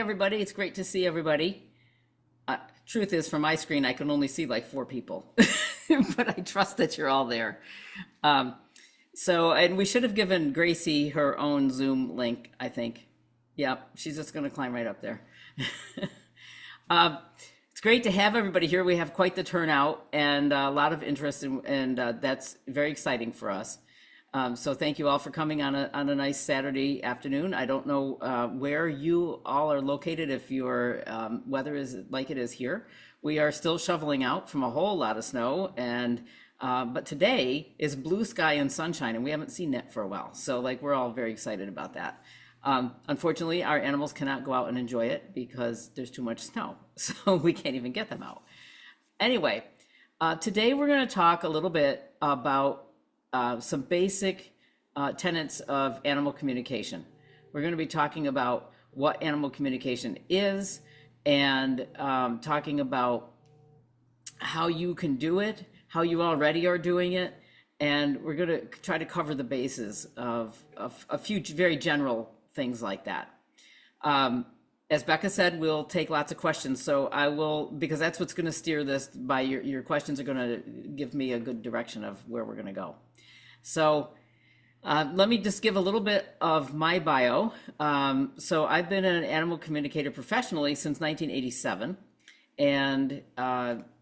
Everybody, it's great to see everybody. Truth is, from my screen, I can only see like four people, but I trust that you're all there. Um, and we should have given Gracie her own Zoom link, I think. Yep, she's just going to climb right up there. Um, it's great to have everybody here. We have quite the turnout and a lot of interest, and that's very exciting for us. So thank you all for coming on a nice Saturday afternoon. I don't know where you all are located, if your weather is like it is here. We are still shoveling out from a whole lot of snow, and but today is blue sky and sunshine, and we haven't seen that for a while. So like we're all very excited about that. Unfortunately, our animals cannot go out and enjoy it because there's too much snow, so we can't even get them out. Anyway, today we're going to talk a little bit about some basic tenets of animal communication. We're going to be talking about what animal communication is and talking about how you can do it, how you already are doing it, and we're going to try to cover the bases of a few very general things like that. As Becca said, we'll take lots of questions. So I will, because that's what's going to steer this. By your questions are going to give me a good direction of where we're going to go. So let me just give a little bit of my bio. So I've been an animal communicator professionally since 1987, and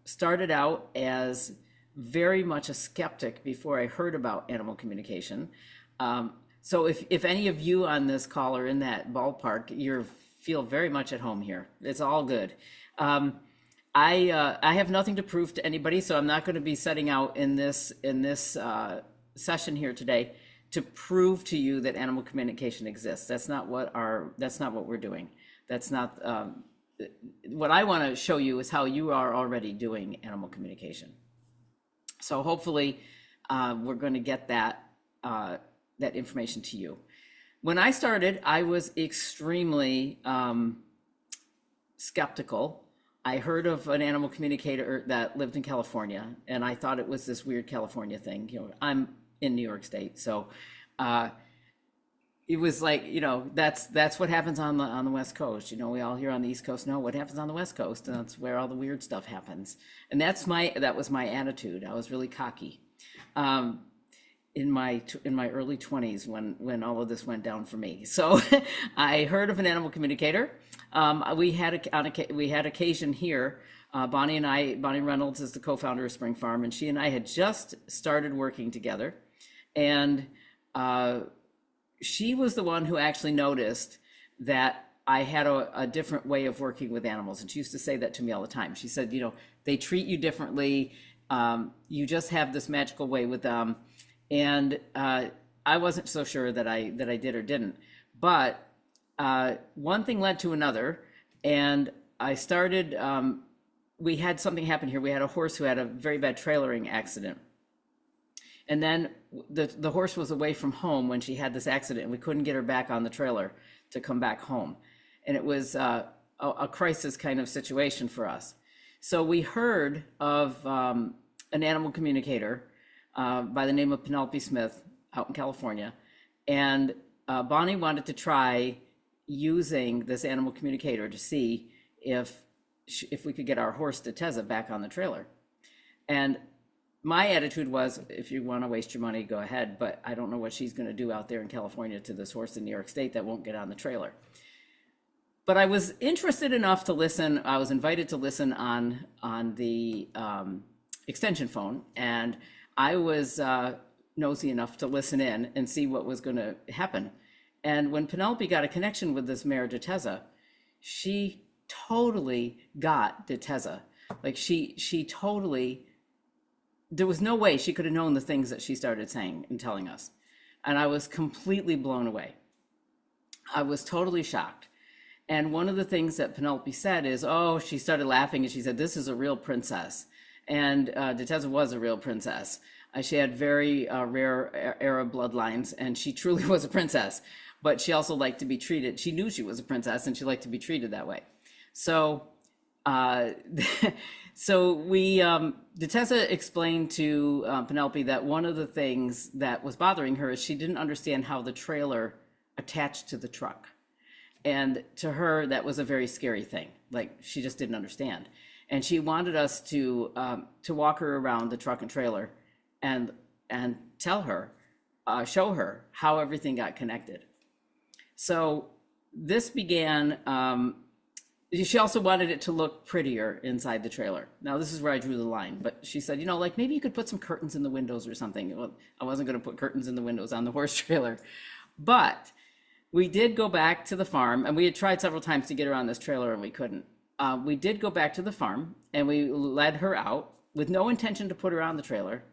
started out as very much a skeptic before I heard about animal communication. So if any of you on this call are in that ballpark, you feel very much at home here. It's all good. I have nothing to prove to anybody, so I'm not going to be setting out in this session here today to prove to you that animal communication exists. That's not what we're doing. That's not what I want to show you is how you are already doing animal communication. So hopefully we're going to get that information to you. When I started, I was extremely skeptical. I heard of an animal communicator that lived in California, and I thought it was this weird California thing. I'm in New York State, so it was like, that's what happens on the West Coast. We all here on the East Coast know what happens on the West Coast, and that's where all the weird stuff happens. And that was my attitude. I was really cocky in my early 20s when all of this went down for me. So I heard of an animal communicator. We had occasion here. Bonnie Reynolds is the co-founder of Spring Farm, and she and I had just started working together. And she was the one who actually noticed that I had a different way of working with animals. And she used to say that to me all the time. She said, they treat you differently. You just have this magical way with them. And I wasn't so sure that I did or didn't. But one thing led to another. And I started, we had something happen here. We had a horse who had a very bad trailering accident. And then the horse was away from home when she had this accident, and we couldn't get her back on the trailer to come back home. And it was a crisis kind of situation for us. So we heard of an animal communicator by the name of Penelope Smith out in California. And Bonnie wanted to try using this animal communicator to see if we could get our horse Teza back on the trailer. And my attitude was, if you want to waste your money, go ahead, but I don't know what she's going to do out there in California to this horse in New York State that won't get on the trailer. But I was interested enough to listen. I was invited to listen on the extension phone, and I was nosy enough to listen in and see what was going to happen. And when Penelope got a connection with this mare Teza, she totally got Teza. Like she totally, there was no way she could have known the things that she started saying and telling us. And I was completely blown away. I was totally shocked. And one of the things that Penelope said is, she started laughing and she said, "This is a real princess." And Teza was a real princess. She had very rare Arab bloodlines, and she truly was a princess. But she also liked to be treated. She knew she was a princess, and she liked to be treated that way. So, Teza explained to Penelope that one of the things that was bothering her is she didn't understand how the trailer attached to the truck. And to her, that was a very scary thing. Like she just didn't understand. And she wanted us to walk her around the truck and trailer and tell her, show her how everything got connected. So this began, she also wanted it to look prettier inside the trailer. Now, this is where I drew the line, but she said, like maybe you could put some curtains in the windows or something. Well, I wasn't going to put curtains in the windows on the horse trailer, but we did go back to the farm, and we had tried several times to get her on this trailer and we couldn't. We did go back to the farm and we led her out with no intention to put her on the trailer.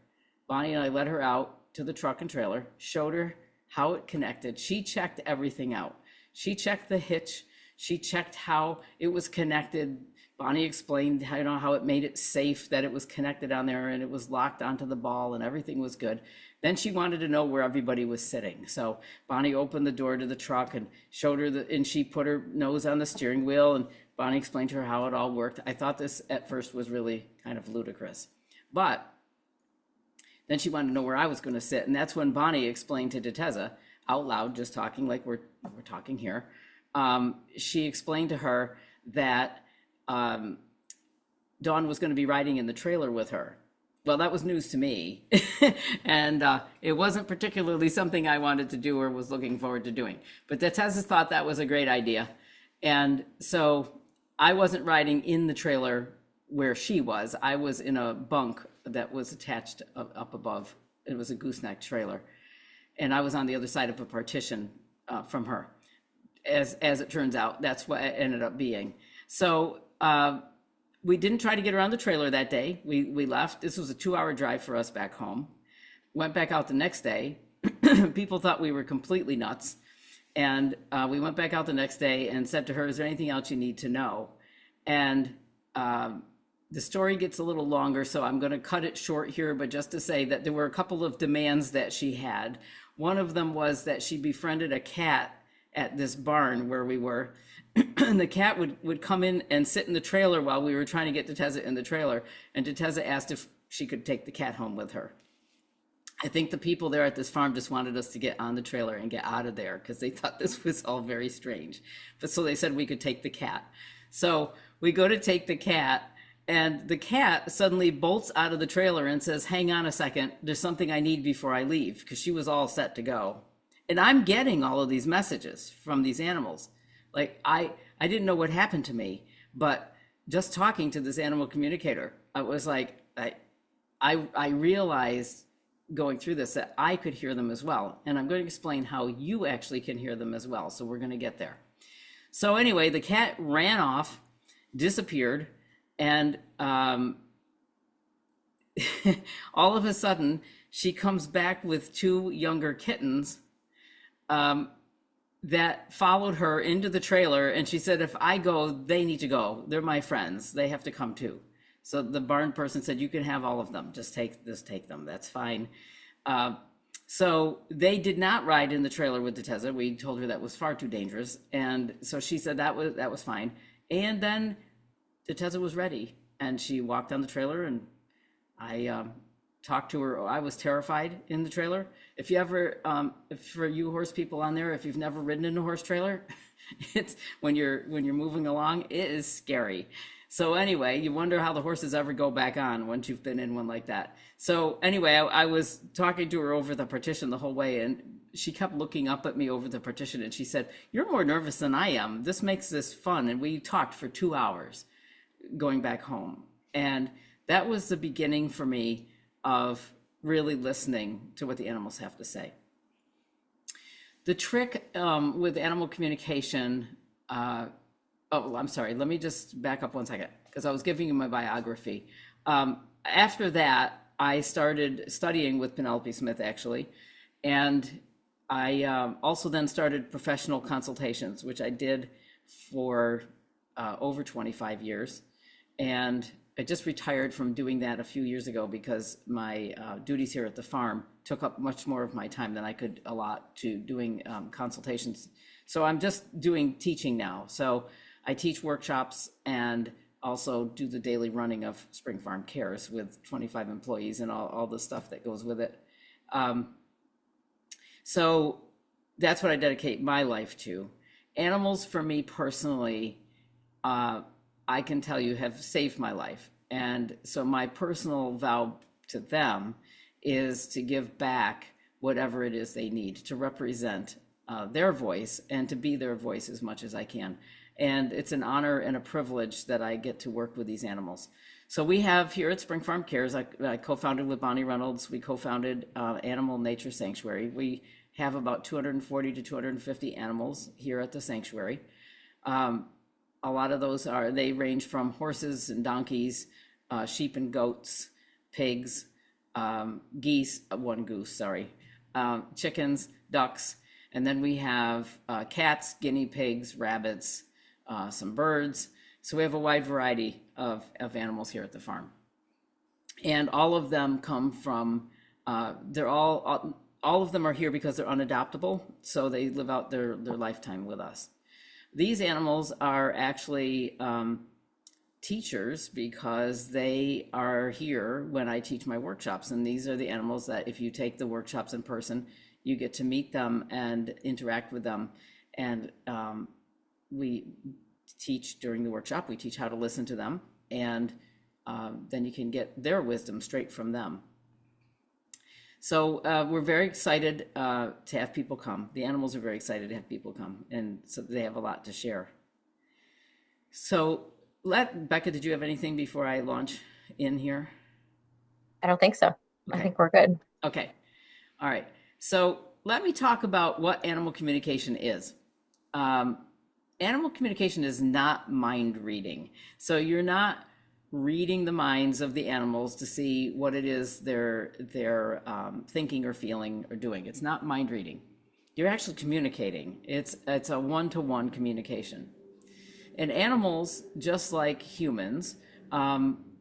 Bonnie and I led her out to the truck and trailer, showed her how it connected. She checked everything out. She checked the hitch. She checked how it was connected. Bonnie explained how it made it safe that it was connected on there and it was locked onto the ball and everything was good. Then she wanted to know where everybody was sitting. So Bonnie opened the door to the truck and showed her and she put her nose on the steering wheel and Bonnie explained to her how it all worked. I thought this at first was really kind of ludicrous, but then she wanted to know where I was going to sit. And that's when Bonnie explained to Deteza out loud, just talking like we're talking here. She explained to her that Dawn was going to be riding in the trailer with her. Well, that was news to me. And it wasn't particularly something I wanted to do or was looking forward to doing. But Deteza thought that was a great idea. And so I wasn't riding in the trailer where she was. I was in a bunk that was attached up above. It was a gooseneck trailer. And I was on the other side of a partition from her. As it turns out, that's what it ended up being. So we didn't try to get around the trailer that day. We left. This was a 2-hour drive for us back home. Went back out the next day. People thought we were completely nuts. And we went back out the next day and said to her, is there anything else you need to know? And the story gets a little longer, so I'm going to cut it short here, but just to say that there were a couple of demands that she had. One of them was that she befriended a cat at this barn where we were. And the cat would come in and sit in the trailer while we were trying to get Deteza in the trailer. And Deteza asked if she could take the cat home with her. I think the people there at this farm just wanted us to get on the trailer and get out of there because they thought this was all very strange. But so they said we could take the cat. So we go to take the cat, and the cat suddenly bolts out of the trailer and says, hang on a second, there's something I need before I leave, because she was all set to go. And I'm getting all of these messages from these animals. Like I didn't know what happened to me, but just talking to this animal communicator, I was like, I realized going through this that I could hear them as well. And I'm going to explain how you actually can hear them as well. So we're going to get there. So anyway, the cat ran off, disappeared, and all of a sudden she comes back with 2 younger kittens that followed her into the trailer. And she said, if I go, they need to go. They're my friends. They have to come too. So the barn person said, you can have all of them. Just take them. That's fine. So they did not ride in the trailer with Deteza. We told her that was far too dangerous. And so she said that was fine. And then Deteza was ready. And she walked on the trailer, and I talked to her. I was terrified in the trailer. If you ever, if for you horse people on there, if you've never ridden in a horse trailer, it's when you're moving along, it is scary. So anyway, you wonder how the horses ever go back on once you've been in one like that. So anyway, I was talking to her over the partition the whole way, and she kept looking up at me over the partition, and she said, you're more nervous than I am. This makes this fun. And we talked for 2 hours going back home. And that was the beginning for me of really listening to what the animals have to say. The trick with animal communication, oh, I'm sorry, let me just back up one second, because I was giving you my biography. After that, I started studying with Penelope Smith, actually, and I also then started professional consultations, which I did for over 25 years. And I just retired from doing that a few years ago because my duties here at the farm took up much more of my time than I could allot to doing consultations. So I'm just doing teaching now. So I teach workshops and also do the daily running of Spring Farm Cares with 25 employees and all the stuff that goes with it. So that's what I dedicate my life to. Animals for me personally, uh, I can tell you have saved my life. And so my personal vow to them is to give back whatever it is they need to represent their voice and to be their voice as much as I can. And it's an honor and a privilege that I get to work with these animals. So we have here at Spring Farm Cares, I co-founded with Bonnie Reynolds, we co-founded Animal Nature Sanctuary. We have about 240 to 250 animals here at the sanctuary. Um, a lot of those they range from horses and donkeys, sheep and goats, pigs, geese, one goose, sorry, chickens, ducks, and then we have cats, guinea pigs, rabbits, some birds. So we have a wide variety of animals here at the farm. And all of them come from, they're all of them are here because they're unadoptable. So they live out their lifetime with us. These animals are actually teachers because they are here when I teach my workshops. And these are the animals that if you take the workshops in person, you get to meet them and interact with them. And we teach during the workshop, we teach how to listen to them. And then you can get their wisdom straight from them. So we're very excited to have people come. The animals are very excited to have people come. And so they have a lot to share. So Becca, did you have anything before I launch in here? I don't think so. I Okay. think we're good. Okay. All right. So let me talk about what animal communication is. Um, Animal communication is not mind reading. So you're not reading the minds of the animals to see what it is they're thinking or feeling or doing. It's not mind reading. You're actually communicating. It's a one-to-one communication. And animals, just like humans,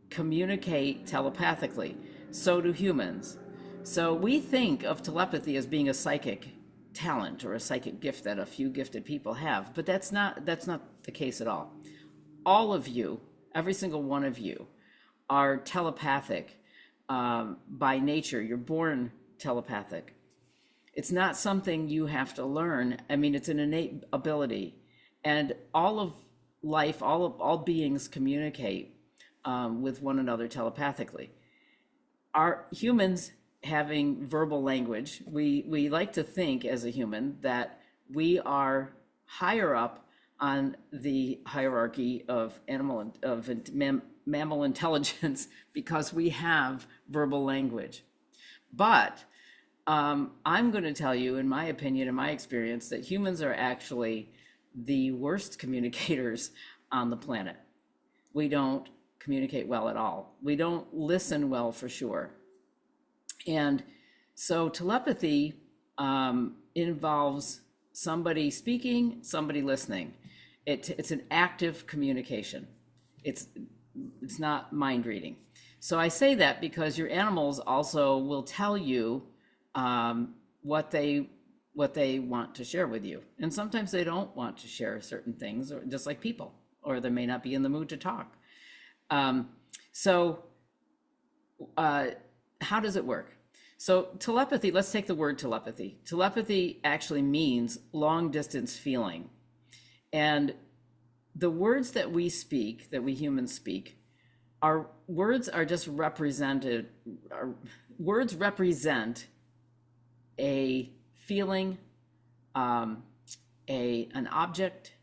communicate telepathically. So do humans. So we think of telepathy as being a psychic talent or a psychic gift that a few gifted people have, but that's not the case at all. All of you, every single one of you, are telepathic by nature. You're born telepathic. It's not something you have to learn. I mean, it's an innate ability, and all of life, all beings communicate with one another telepathically. Our humans having verbal language, we like to think as a human that we are higher up on the hierarchy of mammal intelligence because we have verbal language. But I'm going to tell you, in my opinion, in my experience, that humans are actually the worst communicators on the planet. We don't communicate well at all. We don't listen well for sure. And so telepathy involves somebody speaking, somebody listening. It's an active communication. It's not mind reading. So I say that because your animals also will tell you what they want to share with you, and sometimes they don't want to share certain things, or just like people, or they may not be in the mood to talk. So how does it work? So telepathy, let's take the word telepathy. Telepathy actually means long distance feeling. And the words that we speak, that we humans speak, our words are just represented, words represent a feeling, an object.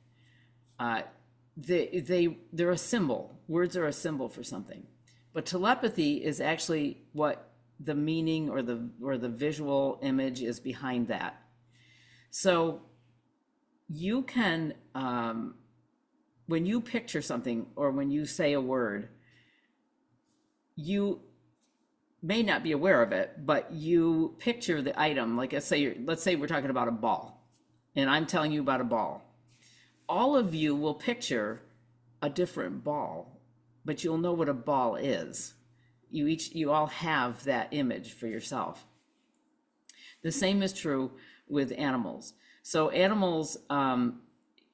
They're a symbol. Words are a symbol for something. But telepathy is actually what the meaning or the visual image is behind that. So you can, when you picture something or when you say a word, you may not be aware of it, but you picture the item. Like let's say we're talking about a ball, and I'm telling you about a ball. All of you will picture a different ball, but you'll know what a ball is. You all have that image for yourself. The same is true with animals. So animals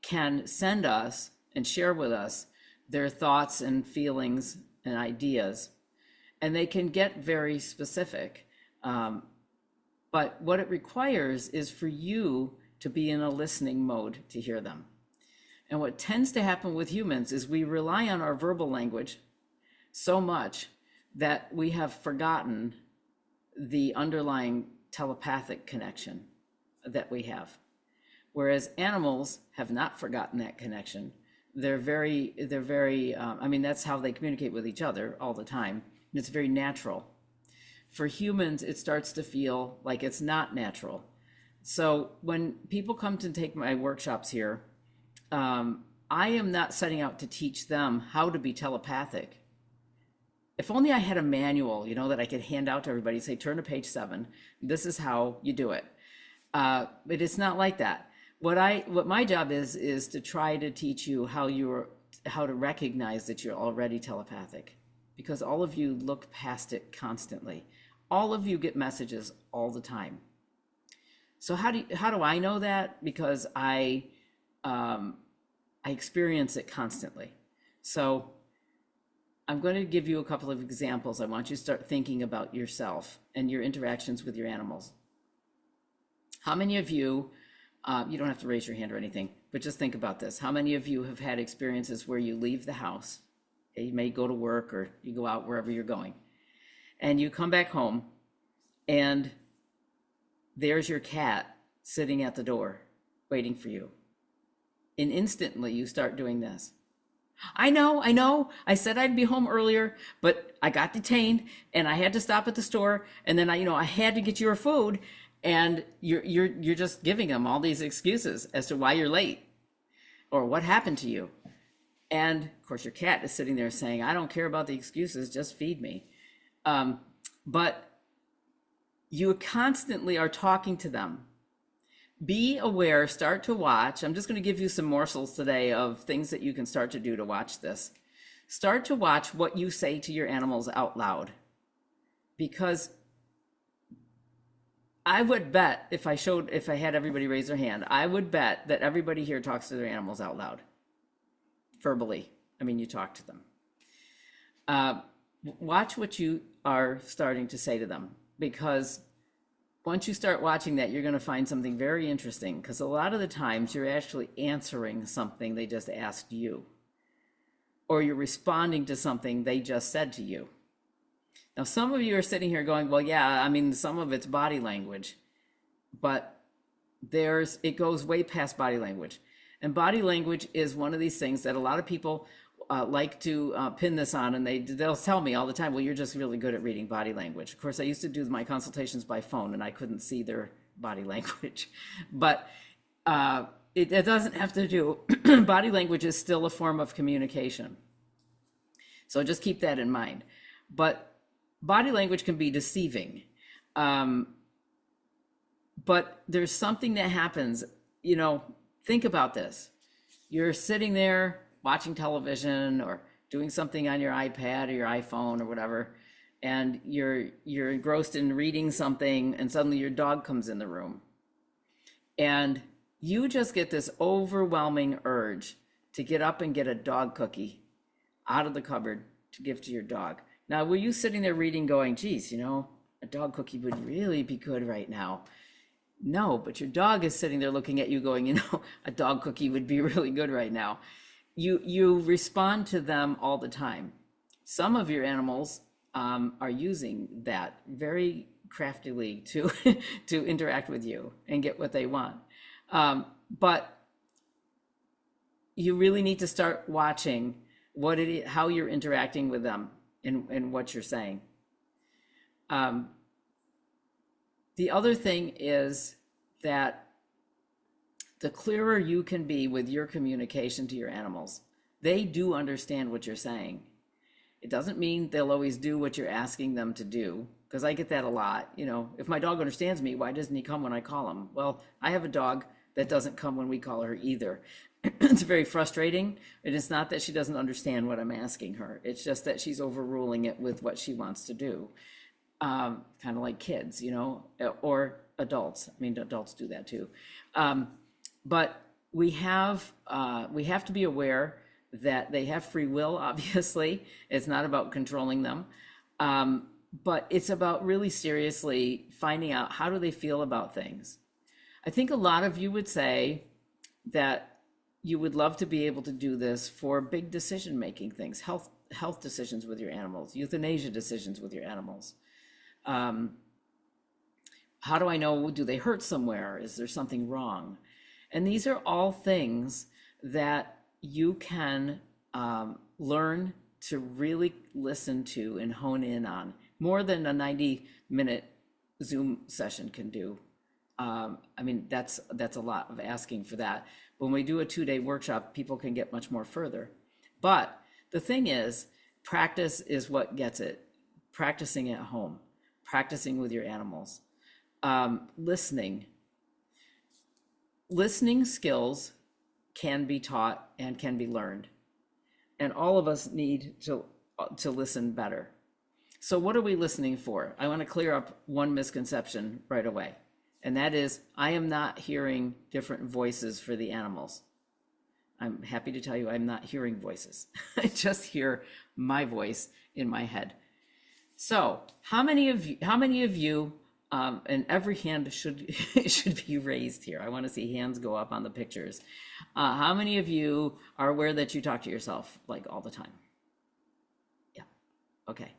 can send us and share with us their thoughts and feelings and ideas, and they can get very specific. But what it requires is for you to be in a listening mode to hear them. And what tends to happen with humans is we rely on our verbal language so much that we have forgotten the underlying telepathic connection that we have. Whereas animals have not forgotten that connection. They're very, I mean, that's how they communicate with each other all the time. It's very natural. For humans, it starts to feel like it's not natural. So when people come to take my workshops here, I am not setting out to teach them how to be telepathic. If only I had a manual, that I could hand out to everybody, say, turn to page 7. This is how you do it. But it's not like that. What my job is to try to teach you how to recognize that you're already telepathic, because all of you look past it constantly. All of you get messages all the time. So how do I know that? Because I experience it constantly. So I'm going to give you a couple of examples. I want you to start thinking about yourself and your interactions with your animals. How many of you, you don't have to raise your hand or anything, but just think about this. How many of you have had experiences where you leave the house? Okay, you may go to work or you go out wherever you're going, and you come back home and there's your cat sitting at the door waiting for you. And instantly you start doing this. I know. I said I'd be home earlier, but I got detained and I had to stop at the store. And then I had to get your food. And you're just giving them all these excuses as to why you're late or what happened to you. And of course, your cat is sitting there saying, I don't care about the excuses, just feed me. But you constantly are talking to them. Be aware, start to watch. I'm just going to give you some morsels today of things that you can start to do to watch this. Start to watch what you say to your animals out loud. Because I would bet if I had everybody raise their hand, I would bet that everybody here talks to their animals out loud. Verbally. I mean, you talk to them. Watch what you are starting to say to them, because once you start watching that, you're going to find something very interesting, because a lot of the times you're actually answering something they just asked you, or you're responding to something they just said to you. Now, some of you are sitting here going, well, yeah, I mean, some of it's body language, but it goes way past body language. And body language is one of these things that a lot of people like to pin this on, and they'll tell me all the time, well, you're just really good at reading body language. Of course, I used to do my consultations by phone and I couldn't see their body language, but it doesn't have to do, body language is still a form of communication. So just keep that in mind. But body language can be deceiving. But there's something that happens, think about this. You're sitting there watching television or doing something on your iPad or your iPhone or whatever, and you're engrossed in reading something, and suddenly your dog comes in the room. And you just get this overwhelming urge to get up and get a dog cookie out of the cupboard to give to your dog. Now, were you sitting there reading going, geez, a dog cookie would really be good right now? No, but your dog is sitting there looking at you going, a dog cookie would be really good right now. You respond to them all the time. Some of your animals are using that very craftily to interact with you and get what they want. But you really need to start watching how you're interacting with them and what you're saying. The other thing is that the clearer you can be with your communication to your animals, they do understand what you're saying. It doesn't mean they'll always do what you're asking them to do, because I get that a lot. If my dog understands me, why doesn't he come when I call him? Well, I have a dog that doesn't come when we call her either. It's very frustrating. It is not that she doesn't understand what I'm asking her. It's just that she's overruling it with what she wants to do. Kind of like kids, or adults. I mean, adults do that too. But we have to be aware that they have free will, obviously. It's not about controlling them. But it's about really seriously finding out, how do they feel about things? I think a lot of you would say that you would love to be able to do this for big decision making things, health decisions with your animals, euthanasia decisions with your animals. How do I know, do they hurt somewhere? Is there something wrong? And these are all things that you can learn to really listen to and hone in on more than a 90-minute Zoom session can do. I mean, that's a lot of asking for that. When we do a 2-day workshop, people can get much more further. But the thing is, practice is what gets it. Practicing at home, practicing with your animals, listening. Listening skills can be taught and can be learned. And all of us need to listen better. So what are we listening for? I want to clear up one misconception right away. And that is, I am not hearing different voices for the animals. I'm happy to tell you I'm not hearing voices. I just hear my voice in my head. So how many of you, and every hand should be raised here. I want to see hands go up on the pictures. How many of you are aware that you talk to yourself like all the time? Yeah, okay.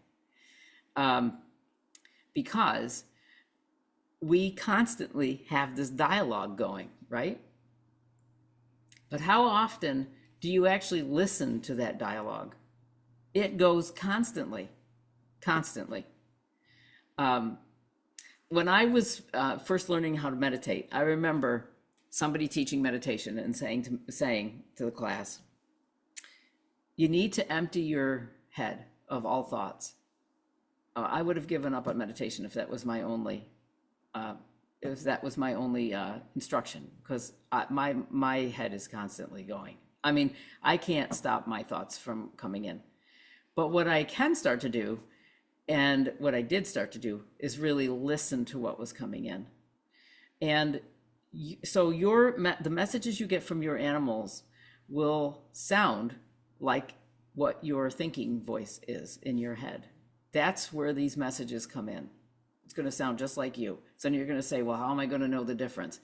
Because we constantly have this dialogue going, right? But how often do you actually listen to that dialogue? It goes constantly. When I was first learning how to meditate, I remember somebody teaching meditation and saying to the class, you need to empty your head of all thoughts. I would have given up on meditation if that was my only instruction, because my head is constantly going. I mean, I can't stop my thoughts from coming in. But what I can start to do, and what I did start to do, is really listen to what was coming in. And so the messages you get from your animals will sound like what your thinking voice is in your head. That's where these messages come in. It's going to sound just like you. So you're going to say, well, how am I going to know the difference?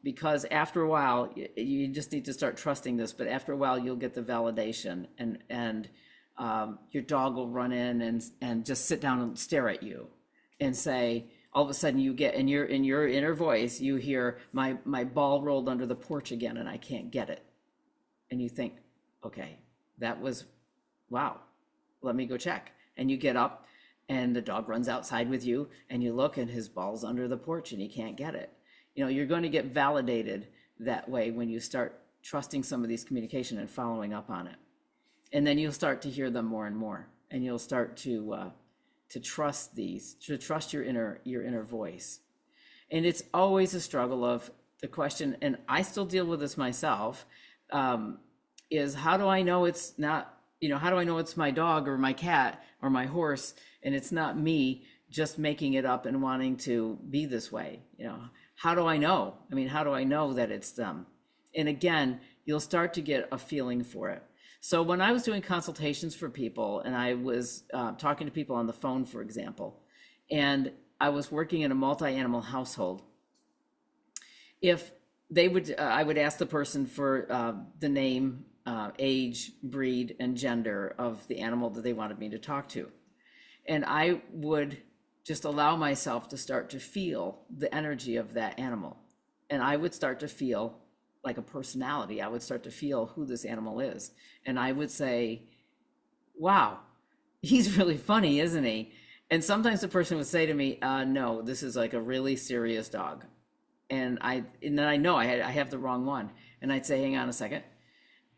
Because after a while, you just need to start trusting this. But after a while, you'll get the validation, and your dog will run in and just sit down and stare at you and say, all of a sudden you get in your inner voice, you hear my ball rolled under the porch again and I can't get it. And you think, okay, that was, wow, let me go check. And you get up and the dog runs outside with you and you look and his ball's under the porch and he can't get it. You know, you're going to get validated that way when you start trusting some of these communication and following up on it. And then you'll start to hear them more and more, and you'll start to trust to trust your inner voice. And it's always a struggle of the question, and I still deal with this myself, is how do I know it's not, how do I know it's my dog or my cat or my horse and it's not me just making it up and wanting to be this way? How do I know? I mean, how do I know that it's them? And again, you'll start to get a feeling for it. So when I was doing consultations for people and I was talking to people on the phone, for example, and I was working in a multi-animal household, if they would, I would ask the person for the name, age, breed, and gender of the animal that they wanted me to talk to. And I would just allow myself to start to feel the energy of that animal. And I would start to feel like a personality. I would start to feel who this animal is. And I would say, wow, he's really funny, isn't he? And sometimes the person would say to me, no, this is like a really serious dog. And then I know I have the wrong one. And I'd say, hang on a second.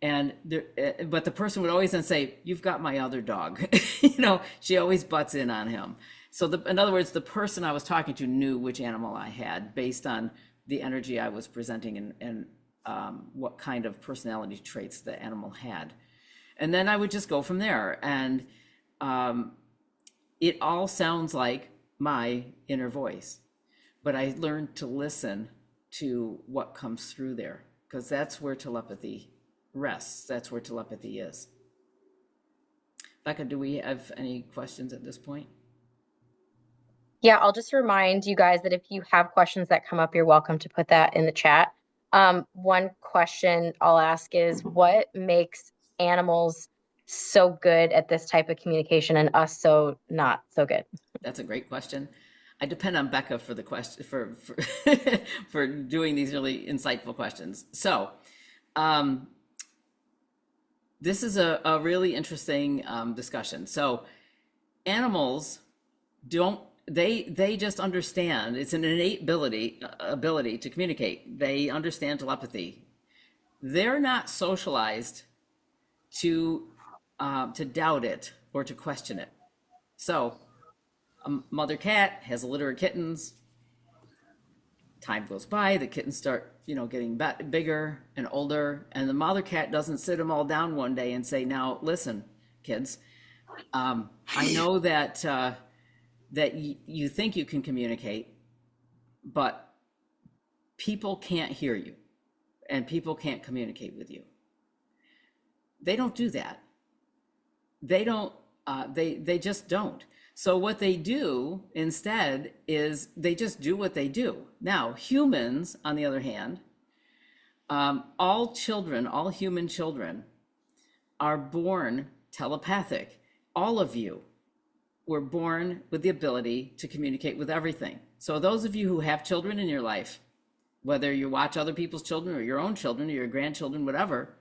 But the person would always then say, you've got my other dog. She always butts in on him. So in other words, the person I was talking to knew which animal I had based on the energy I was presenting and what kind of personality traits the animal had. And then I would just go from there. And it all sounds like my inner voice. But I learned to listen to what comes through there, because that's where telepathy rests. That's where telepathy is. Becca, do we have any questions at this point? Yeah, I'll just remind you guys that if you have questions that come up, you're welcome to put that in the chat. One question I'll ask is what makes animals so good at this type of communication and us so not so good? That's a great question. I depend on Becca for the question for for doing these really insightful questions. So, um, this is a really interesting discussion. So, animals don't they just understand. It's an innate ability to communicate. They understand telepathy. They're not socialized to doubt it or to question it. So, a mother cat has a litter of kittens. Time goes by, the kittens start, getting bigger and older, and the mother cat doesn't sit them all down one day and say, "Now, listen, kids, I know that you think you can communicate, but people can't hear you, and people can't communicate with you." They don't do that. They don't. They just don't. So what they do instead is they just do what they do. Now, humans, on the other hand, all children, all human children, are born telepathic. All of you were born with the ability to communicate with everything. So those of you who have children in your life, whether you watch other people's children or your own children or your grandchildren, whatever,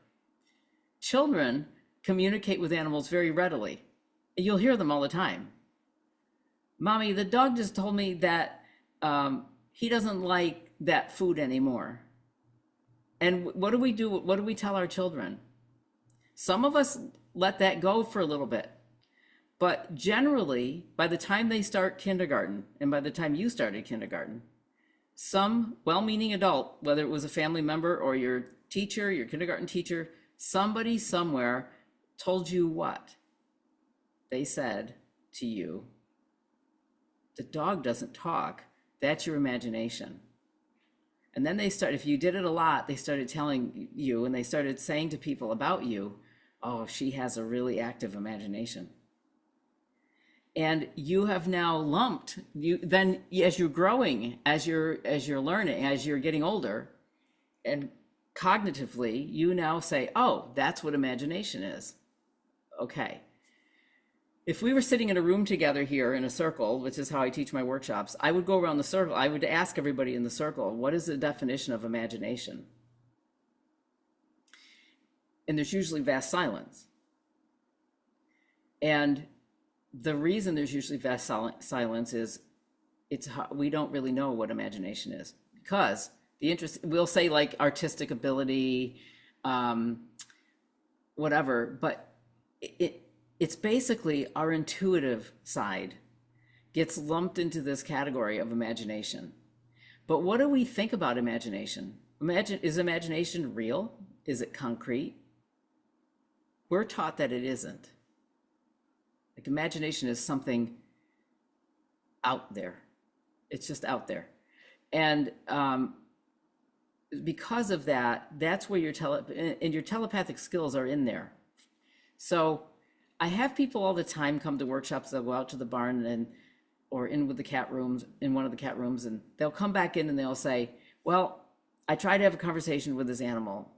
children communicate with animals very readily. You'll hear them all the time. "Mommy, the dog just told me that he doesn't like that food anymore." And what do we do? What do we tell our children? Some of us let that go for a little bit. But generally, by the time they start kindergarten, and by the time you started kindergarten, some well-meaning adult, whether it was a family member or your teacher, your kindergarten teacher, somebody somewhere told you what? They said to you, "The dog doesn't talk. That's your imagination." And then if you did it a lot, they started telling you and they started saying to people about you, "Oh, she has a really active imagination." And you have now lumped then as you're growing, as you're learning, as you're getting older, and cognitively, you now say, "Oh, that's what imagination is." Okay. If we were sitting in a room together here in a circle, which is how I teach my workshops, I would go around the circle. I would ask everybody in the circle, what is the definition of imagination? And there's usually vast silence. And the reason there's usually vast silence is we don't really know what imagination is, because we'll say like artistic ability, whatever, but it's basically our intuitive side gets lumped into this category of imagination. But what do we think about imagination? Is imagination real? Is it concrete? We're taught that it isn't. Like, imagination is something out there. It's just out there. And because of that, that's where your telepathic skills are in there. So I have people all the time come to workshops. They'll go out to the barn or in one of the cat rooms, and they'll come back in and they'll say, "Well, I tried to have a conversation with this animal,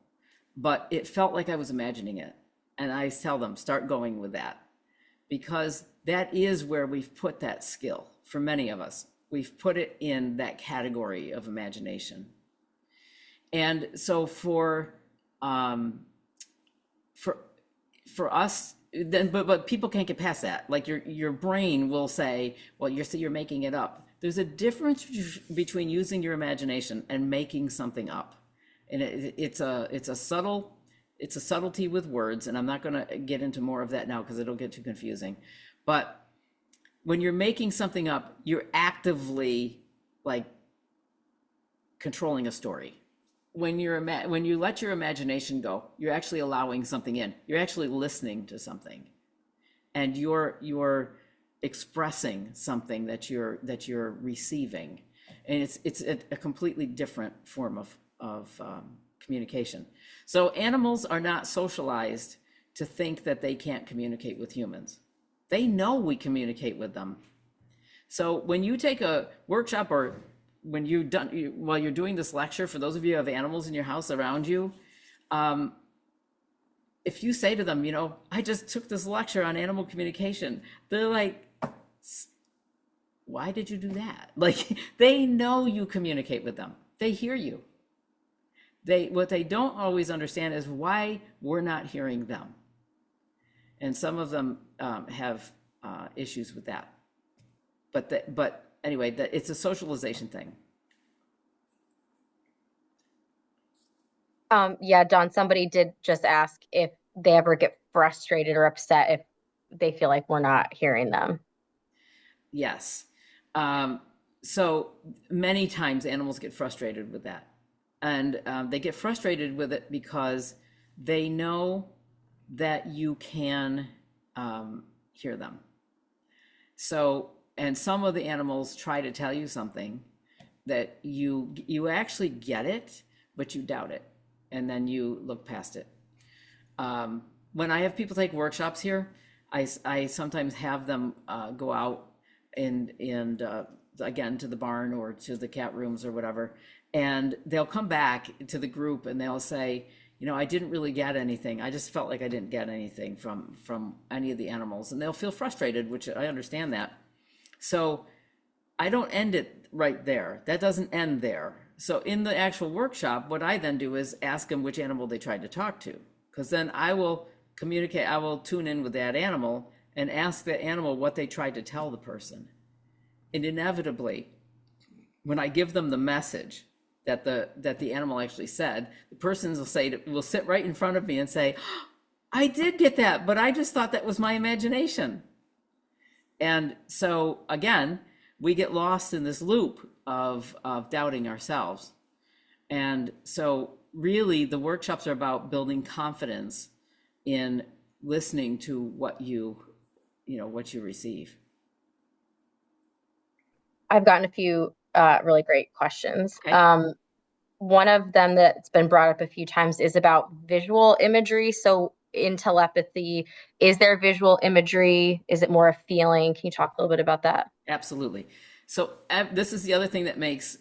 but it felt like I was imagining it." And I tell them, start going with that, because that is where we've put that skill. For many of us, we've put it in that category of imagination. And so for us, then, but people can't get past that. Like, your brain will say, "Well, you're making it up." There's a difference between using your imagination and making something up, and it's a subtlety with words. And I'm not going to get into more of that now because it'll get too confusing. But when you're making something up, you're actively like controlling a story. When you let your imagination go, you're actually allowing something in. You're actually listening to something, and you're expressing something that you're receiving, and it's a completely different form of communication. So animals are not socialized to think that they can't communicate with humans. They know we communicate with them. So when you take a workshop, or when while you're doing this lecture, for those of you who have animals in your house around you, if you say to them, I just took this lecture on animal communication, they're like, why did you do that? Like, they know you communicate with them. They hear you. What they don't always understand is why we're not hearing them. And some of them have issues with that. But anyway, it's a socialization thing. Yeah, Dawn, somebody did just ask if they ever get frustrated or upset if they feel like we're not hearing them. Yes. So many times animals get frustrated with that. And they get frustrated with it because they know that you can hear them. So, and some of the animals try to tell you something that you actually get it, but you doubt it, and then you look past it. When I have people take workshops here, I sometimes have them go out and again, to the barn or to the cat rooms or whatever, and they'll come back to the group and they'll say, I didn't really get anything. I just felt like I didn't get anything from any of the animals, and they'll feel frustrated, which I understand that. So I don't end it right there. That doesn't end there. So in the actual workshop, what I then do is ask them which animal they tried to talk to, because then I will communicate, I will tune in with that animal and ask that animal what they tried to tell the person. And inevitably, when I give them the message that the animal actually said, the person will sit right in front of me and say, I did get that, but I just thought that was my imagination. And so again, we get lost in this loop of doubting ourselves. And so really the workshops are about building confidence in listening to what you receive. I've gotten a few really great questions. Okay. One of them that's been brought up a few times is about visual imagery. So in telepathy, is there visual imagery? Is it more a feeling? Can you talk a little bit about that? Absolutely. So this is the other thing that makes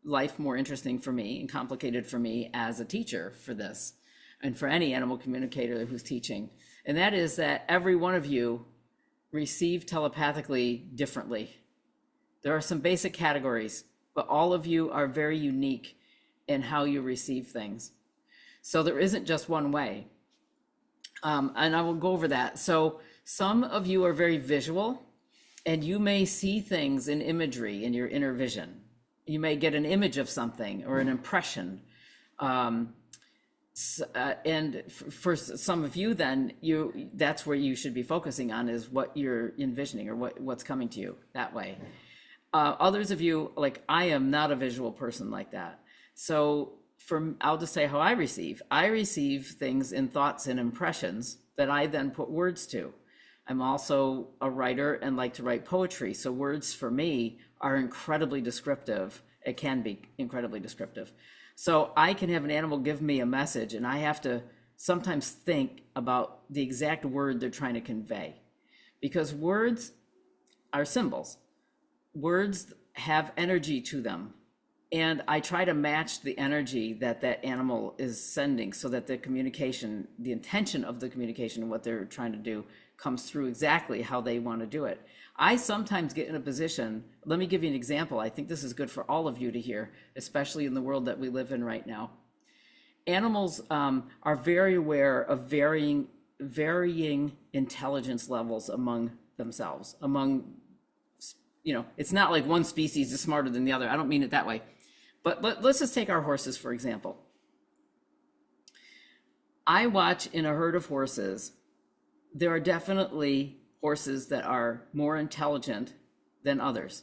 life more interesting for me and complicated for me as a teacher for this, and for any animal communicator who's teaching. And that is that every one of you receive telepathically differently. There are some basic categories, but all of you are very unique in how you receive things. So there isn't just one way. And I will go over that. So some of you are very visual, and you may see things in imagery in your inner vision. You may get an image of something or an impression. And for some of you, then that's where you should be focusing on, is what you're envisioning or what's coming to you that way. Others of you, like I am not a visual person like that. So I'll just say how I receive things in thoughts and impressions that I then put words to. I'm also a writer and like to write poetry. So words for me are incredibly descriptive. It can be incredibly descriptive. So I can have an animal give me a message, and I have to sometimes think about the exact word they're trying to convey, because words are symbols. Words have energy to them, and I try to match the energy that animal is sending, so that the communication, the intention of the communication, what they're trying to do, comes through exactly how they want to do it. I sometimes get in a position, let me give you an example. I think this is good for all of you to hear, especially in the world that we live in right now. Animals are very aware of varying intelligence levels among themselves, it's not like one species is smarter than the other. I don't mean it that way. But let's just take our horses, for example. I watch in a herd of horses, there are definitely horses that are more intelligent than others.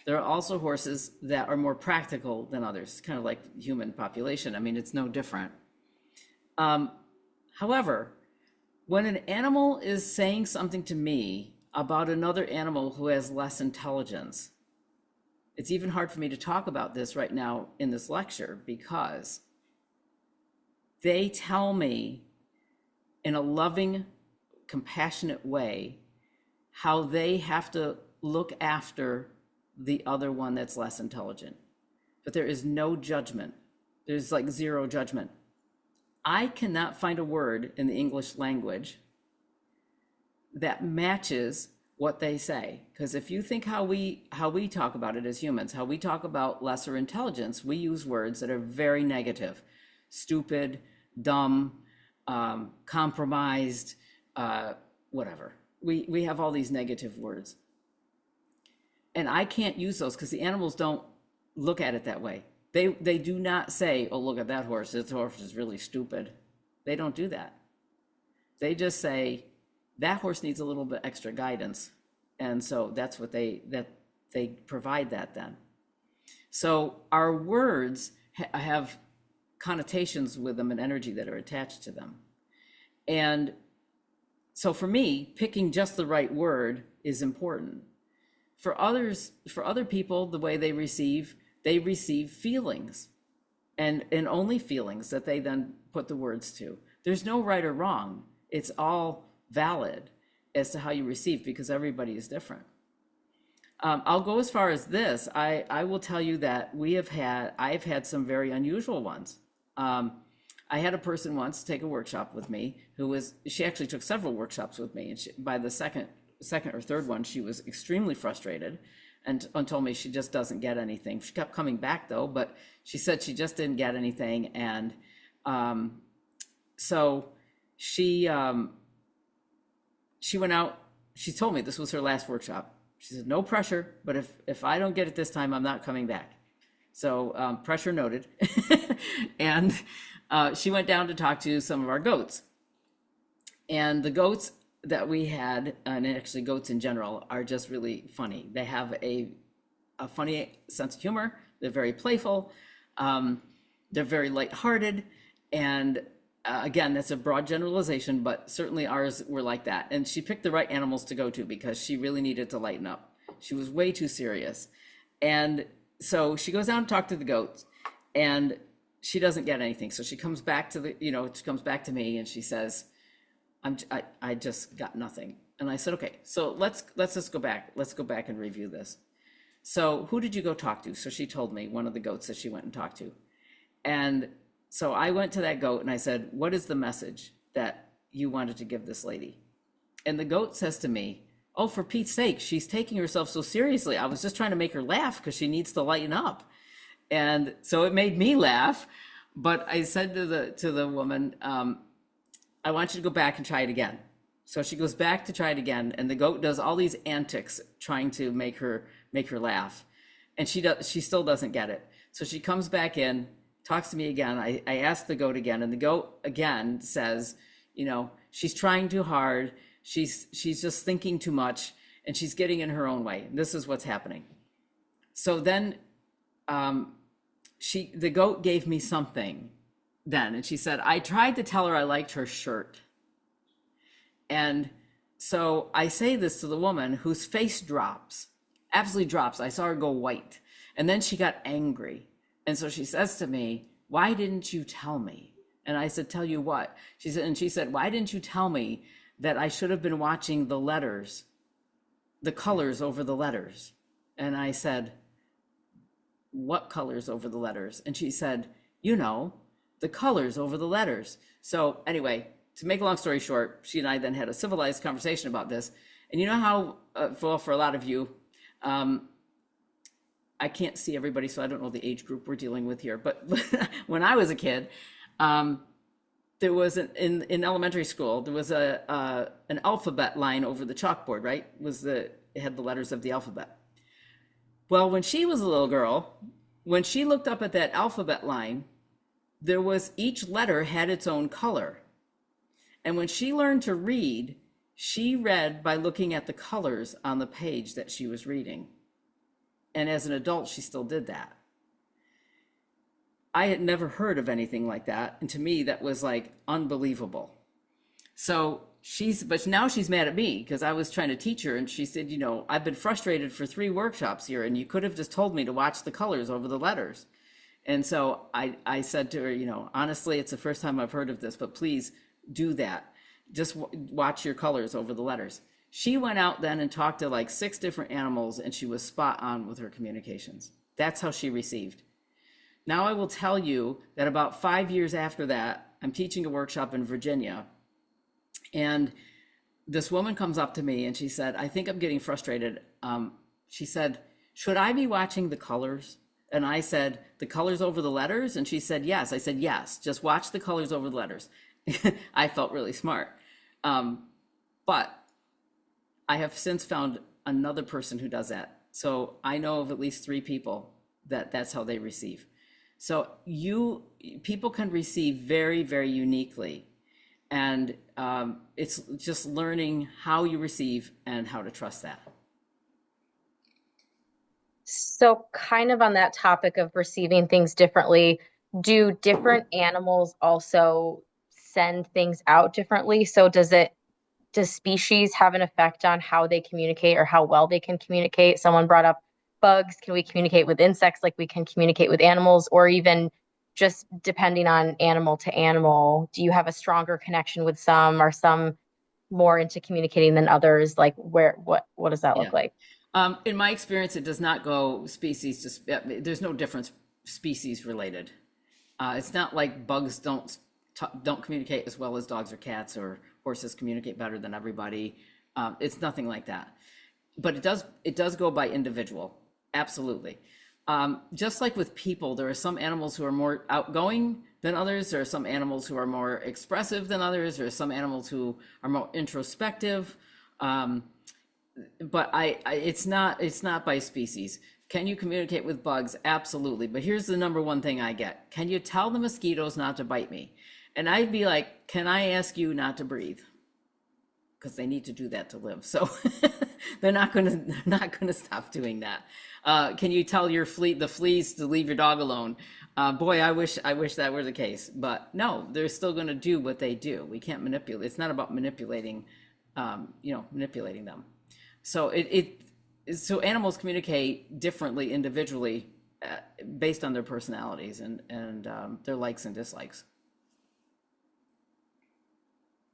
There are also horses that are more practical than others, kind of like human population. I mean, it's no different. However, when an animal is saying something to me about another animal who has less intelligence, it's even hard for me to talk about this right now in this lecture, because they tell me in a loving, compassionate way how they have to look after the other one that's less intelligent. But there is no judgment. There's like zero judgment. I cannot find a word in the English language that matches what they say. Because if you think how we talk about it as humans, how we talk about lesser intelligence, we use words that are very negative: stupid, dumb, compromised, whatever. We have all these negative words. And I can't use those because the animals don't look at it that way. They do not say, oh, look at that horse. This horse is really stupid. They don't do that. They just say, that horse needs a little bit extra guidance. And so that's what they provide that then. So our words have connotations with them and energy that are attached to them. And so for me, picking just the right word is important. For other people, the way they receive feelings and only feelings that they then put the words to. There's no right or wrong. It's all valid as to how you receive, because everybody is different. I'll go as far as this. I will tell you that I've had some very unusual ones. I had a person once take a workshop with me she actually took several workshops with me. And by the second or third one, she was extremely frustrated and told me she just doesn't get anything. She kept coming back though, but she said she just didn't get anything. And so she went out. She told me this was her last workshop. She said, no pressure, but if I don't get it this time, I'm not coming back. So pressure noted. And she went down to talk to some of our goats. And the goats that we had, and actually goats in general, are just really funny. They have a funny sense of humor. They're very playful. They're very lighthearted. And again, that's a broad generalization, but certainly ours were like that. And she picked the right animals to go to because she really needed to lighten up. She was way too serious. And so she goes down to talk to the goats, and she doesn't get anything. So she comes back to me and she says, I just got nothing. And I said, okay, so let's just go back. Let's go back and review this. So who did you go talk to? So she told me one of the goats that she went and talked to. And so I went to that goat and I said, what is the message that you wanted to give this lady? And the goat says to me, oh, for Pete's sake, she's taking herself so seriously. I was just trying to make her laugh because she needs to lighten up. And so it made me laugh. But I said to the woman, I want you to go back and try it again. So she goes back to try it again, and the goat does all these antics trying to make her laugh, and she still doesn't get it. So she comes back in, talks to me again. I ask the goat again, and the goat again says, she's trying too hard. She's just thinking too much, and she's getting in her own way. This is what's happening. So then the goat gave me something then, and she said, I tried to tell her I liked her shirt. And so I say this to the woman, whose face drops, absolutely drops. I saw her go white. And then she got angry. And so she says to me, why didn't you tell me? And I said, tell you what? She said, why didn't you tell me that I should have been watching the letters, the colors over the letters? And I said, what colors over the letters? And she said, the colors over the letters. So anyway, to make a long story short, she and I then had a civilized conversation about this. And you know how, for a lot of you, I can't see everybody, so I don't know the age group we're dealing with here. But when I was a kid, there was in elementary school, there was an alphabet line over the chalkboard, right? It had the letters of the alphabet. Well, when she was a little girl, when she looked up at that alphabet line, each letter had its own color. And when she learned to read, she read by looking at the colors on the page that she was reading. And as an adult, she still did that. I had never heard of anything like that. And to me, that was like unbelievable. So but now she's mad at me because I was trying to teach her. And she said, I've been frustrated for 3 workshops here, and you could have just told me to watch the colors over the letters. And so I said to her, honestly, it's the first time I've heard of this, but please do that. Just watch your colors over the letters. She went out then and talked to like 6 different animals, and she was spot on with her communications. That's how she received. Now I will tell you that about 5 years after that, I'm teaching a workshop in Virginia, and this woman comes up to me and she said, I think I'm getting frustrated. She said, should I be watching the colors? And I said, the colors over the letters? And she said, yes. I said, yes, just watch the colors over the letters. I felt really smart. But I have since found another person who does that. So I know of at least 3 people that that's how they receive. So people can receive very, very uniquely. And it's just learning how you receive and how to trust that. So, kind of on that topic of receiving things differently, do different animals also send things out differently? So, does species have an effect on how they communicate or how well they can communicate? Someone brought up bugs. Can we communicate with insects like we can communicate with animals, or even just depending on animal to animal? Do you have a stronger connection with some? Are some more into communicating than others? Like what does that Yeah. look like? In my experience, it does not go species to, there's no difference species related. It's not like bugs don't communicate as well as dogs or cats, or horses communicate better than everybody. It's nothing like that. But it does go by individual. Absolutely. Just like with people, there are some animals who are more outgoing than others. There are some animals who are more expressive than others. There are some animals who are more introspective. But it's not by species. Can you communicate with bugs? Absolutely. But here's the number one thing I get. Can you tell the mosquitoes not to bite me? And I'd be like, can I ask you not to breathe? Because they need to do that to live. So they're not gonna stop doing that. Can you tell the fleas to leave your dog alone? Boy, I wish that were the case. But no, they're still gonna do what they do. We can't manipulate. It's not about manipulating, manipulating them. So so animals communicate differently individually, based on their personalities and their likes and dislikes.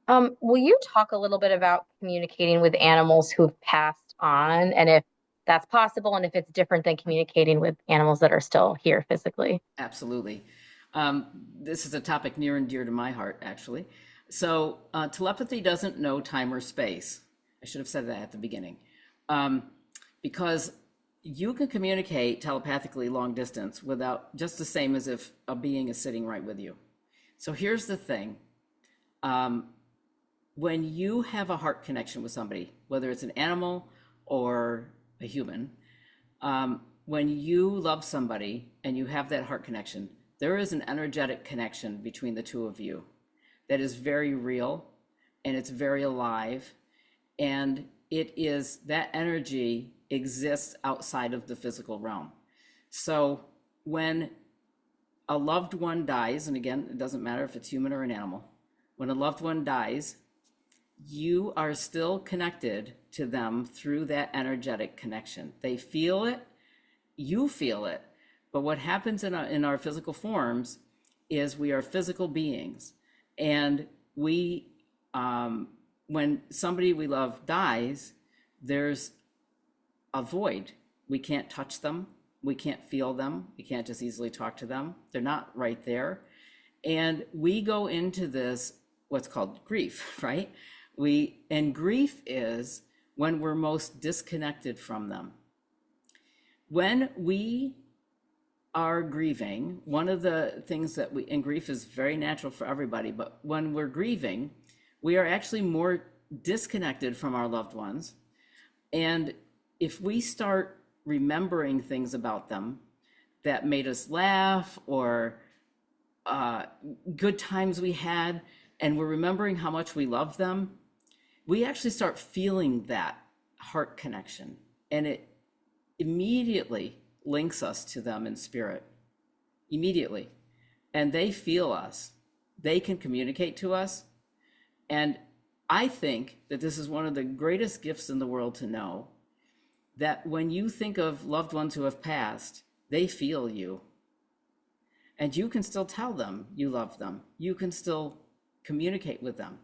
Will you talk a little bit about communicating with animals who've passed on, and if that's possible, and if it's different than communicating with animals that are still here physically? Absolutely. This is a topic near and dear to my heart, actually. So telepathy doesn't know time or space. I should have said that at the beginning. Because you can communicate telepathically long distance without, just the same as if a being is sitting right with you. So here's the thing. When you have a heart connection with somebody, whether it's an animal or a human, when you love somebody and you have that heart connection, there is an energetic connection between the two of you that is very real, and it's very alive, and that energy exists outside of the physical realm. So when a loved one dies, and again, it doesn't matter if it's human or an animal, when a loved one dies, you are still connected to them through that energetic connection. They feel it, you feel it. But what happens in our physical forms is we are physical beings. And when somebody we love dies, there's a void. We can't touch them. We can't feel them. We can't just easily talk to them. They're not right there. And we go into this, what's called grief, right? And grief is when we're most disconnected from them. When we are grieving, one of the things and grief is very natural for everybody, but when we're grieving, we are actually more disconnected from our loved ones. And if we start remembering things about them that made us laugh, or good times we had, and we're remembering how much we love them, we actually start feeling that heart connection, and it immediately links us to them in spirit. Immediately. And they feel us. They can communicate to us. And I think that this is one of the greatest gifts in the world, to know that when you think of loved ones who have passed, they feel you. And you can still tell them you love them. You can still communicate with them.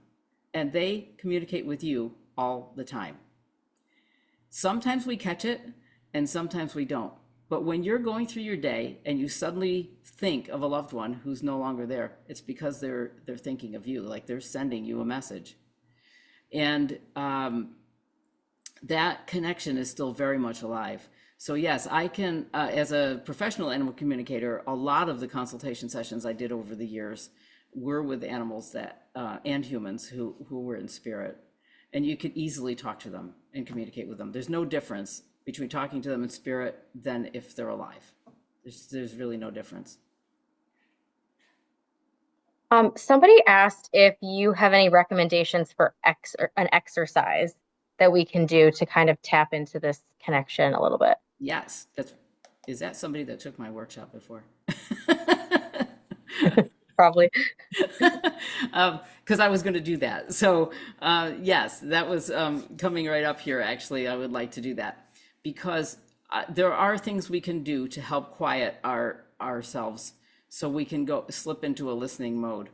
And they communicate with you all the time. Sometimes we catch it and sometimes we don't. But when you're going through your day and you suddenly think of a loved one who's no longer there, it's because they're thinking of you, like they're sending you a message. And that connection is still very much alive. So yes, I can, as a professional animal communicator, a lot of the consultation sessions I did over the years were with animals that and humans who were in spirit, and you could easily talk to them and communicate with them. There's no difference between talking to them in spirit than if they're alive. There's really no difference. Somebody asked if you have any recommendations for an exercise that we can do to kind of tap into this connection a little bit. Yes, is that somebody that took my workshop before? Probably. Because I was going to do that. So yes, that was coming right up here. Actually, I would like to do that because there are things we can do to help quiet ourselves so we can slip into a listening mode.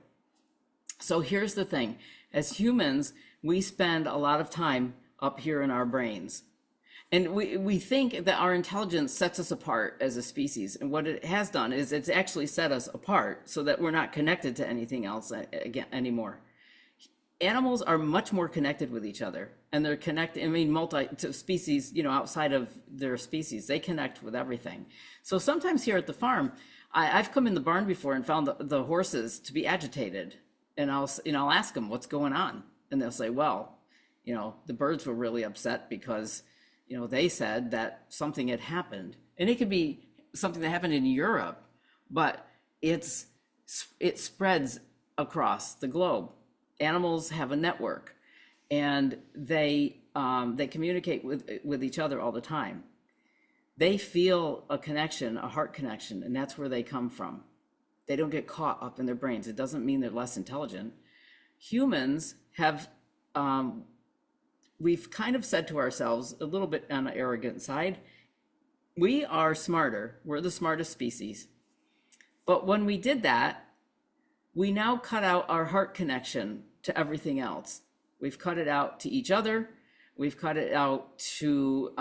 So here's the thing. As humans, we spend a lot of time up here in our brains. And we think that our intelligence sets us apart as a species. And what it has done is it's actually set us apart so that we're not connected to anything else anymore. Animals are much more connected with each other, and they're connected, I mean, species, outside of their species, they connect with everything. So sometimes here at the farm, I've come in the barn before and found the horses to be agitated. And I'll ask them what's going on. And they'll say, well, the birds were really upset because they said that something had happened, and it could be something that happened in Europe, but it spreads across the globe. Animals have a network, and they communicate with each other all the time. They feel a connection, a heart connection, and that's where they come from. They don't get caught up in their brains. It doesn't mean they're less intelligent. Humans have we've kind of said to ourselves, a little bit on the arrogant side, we are smarter. We're the smartest species. But when we did that, we now cut out our heart connection to everything else. We've cut it out to each other. We've cut it out to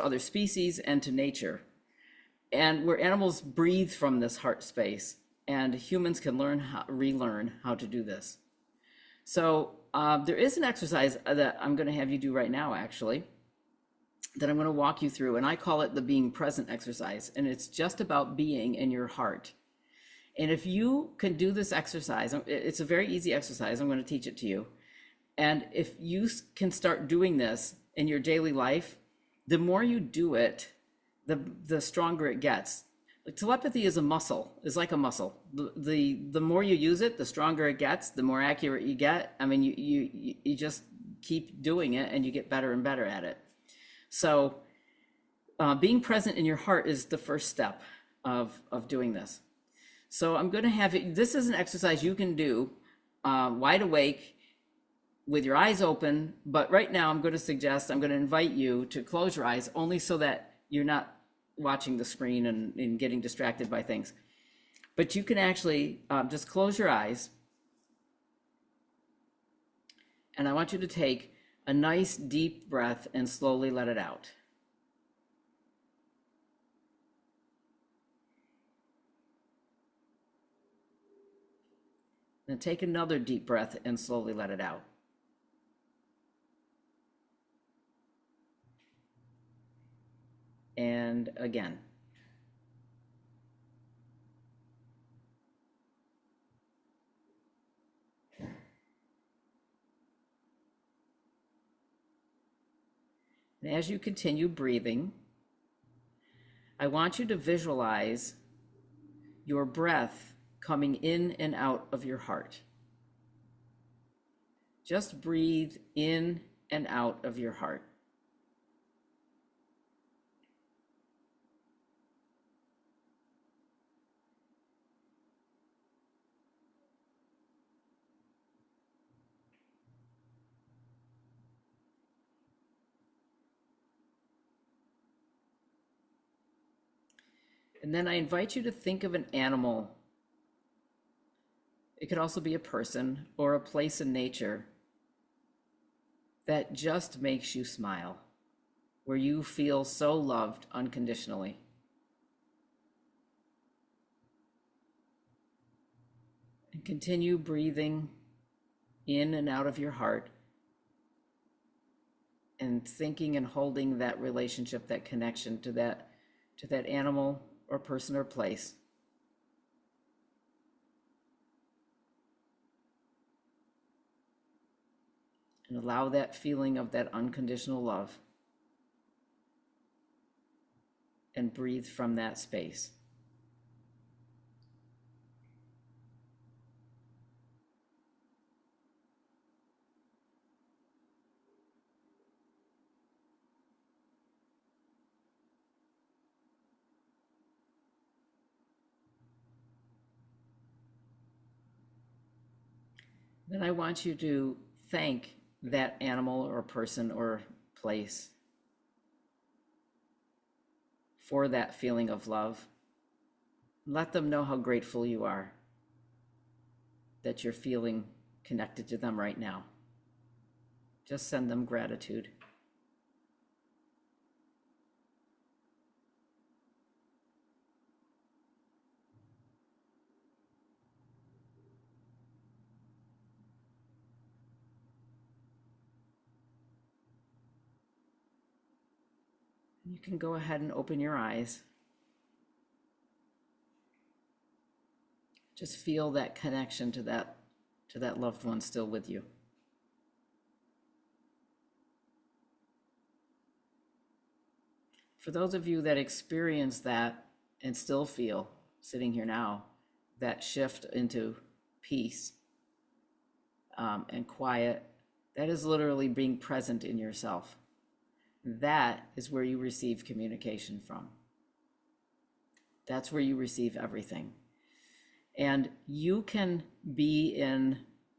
other species and to nature. And where animals breathe from this heart space, and humans can relearn how to do this. So there is an exercise that I'm going to have you do right now, actually, that I'm going to walk you through, and I call it the being present exercise. And it's just about being in your heart. And if you can do this exercise, it's a very easy exercise. I'm going to teach it to you. And if you can start doing this in your daily life, the more you do it, the stronger it gets. Like telepathy is a muscle, is like a muscle. The more you use it, the stronger it gets, the more accurate you get. I mean, you just keep doing it and you get better and better at it. So being present in your heart is the first step of doing this. So I'm going to have it, this is an exercise you can do wide awake with your eyes open. But right now I'm going to invite you to close your eyes only so that you're not watching the screen and getting distracted by things. But you can actually just close your eyes. And I want you to take a nice deep breath and slowly let it out. Then take another deep breath and slowly let it out. And again. And as you continue breathing, I want you to visualize your breath coming in and out of your heart. Just breathe in and out of your heart. And then I invite you to think of an animal. It could also be a person or a place in nature that just makes you smile, where you feel so loved unconditionally. And continue breathing in and out of your heart and thinking and holding that relationship, that connection to that animal or person or place. And allow that feeling of that unconditional love. And breathe from that space. Then I want you to thank that animal or person or place for that feeling of love. Let them know how grateful you are that you're feeling connected to them right now. Just send them gratitude. You can go ahead and open your eyes. Just feel that connection to that loved one still with you. For those of you that experience that and still feel, sitting here now, that shift into peace and quiet, that is literally being present in yourself. That is where you receive communication from. That's where you receive everything. And you can be in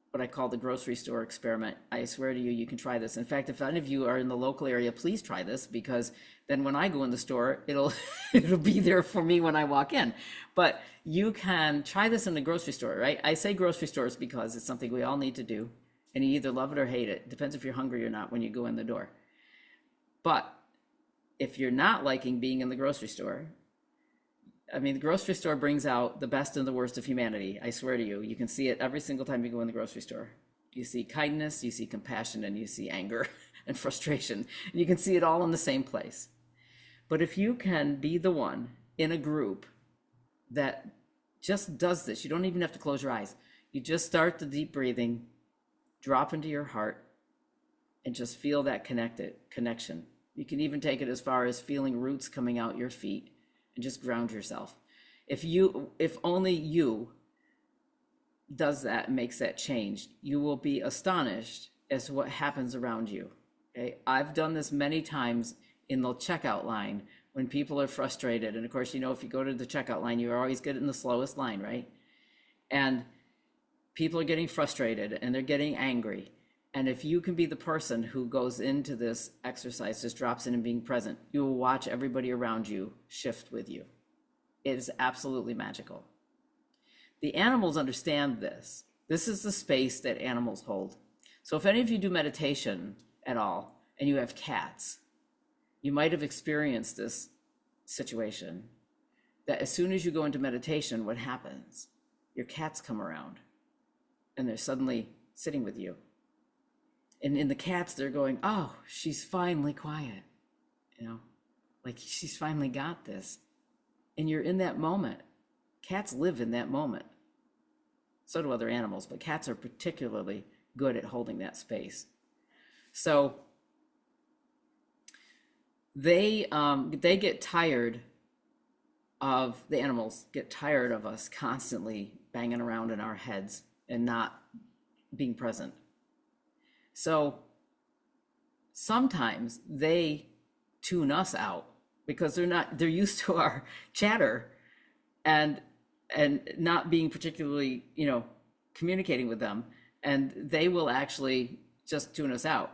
what I call the grocery store experiment. I swear to you, you can try this. In fact, if any of you are in the local area, please try this, because then when I go in the store, it'll be there for me when I walk in. But you can try this in the grocery store, right? I say grocery stores because it's something we all need to do, and you either love it or hate it. Depends if you're hungry or not when you go in the door. But if you're not liking being in the grocery store, I mean, the grocery store brings out the best and the worst of humanity. I swear to you, you can see it every single time you go in the grocery store. You see kindness, you see compassion, and you see anger and frustration. And you can see it all in the same place. But if you can be the one in a group that just does this, you don't even have to close your eyes. You just start the deep breathing, drop into your heart, and just feel that connection. You can even take it as far as feeling roots coming out your feet and just ground yourself. If only you does that and makes that change, you will be astonished as to what happens around you. Okay, I've done this many times in the checkout line when people are frustrated. And of course, if you go to the checkout line, you always get in the slowest line, right? And people are getting frustrated and they're getting angry. And if you can be the person who goes into this exercise, just drops in and being present, you will watch everybody around you shift with you. It is absolutely magical. The animals understand this. This is the space that animals hold. So if any of you do meditation at all and you have cats, you might have experienced this situation that as soon as you go into meditation, what happens? Your cats come around and they're suddenly sitting with you. And in the cats, they're going, oh, she's finally quiet. Like she's finally got this. And you're in that moment. Cats live in that moment. So do other animals, but cats are particularly good at holding that space. So they get tired of, the animals get tired of us constantly banging around in our heads and not being present. So sometimes they tune us out because they're used to our chatter and not being particularly, communicating with them, and they will actually just tune us out.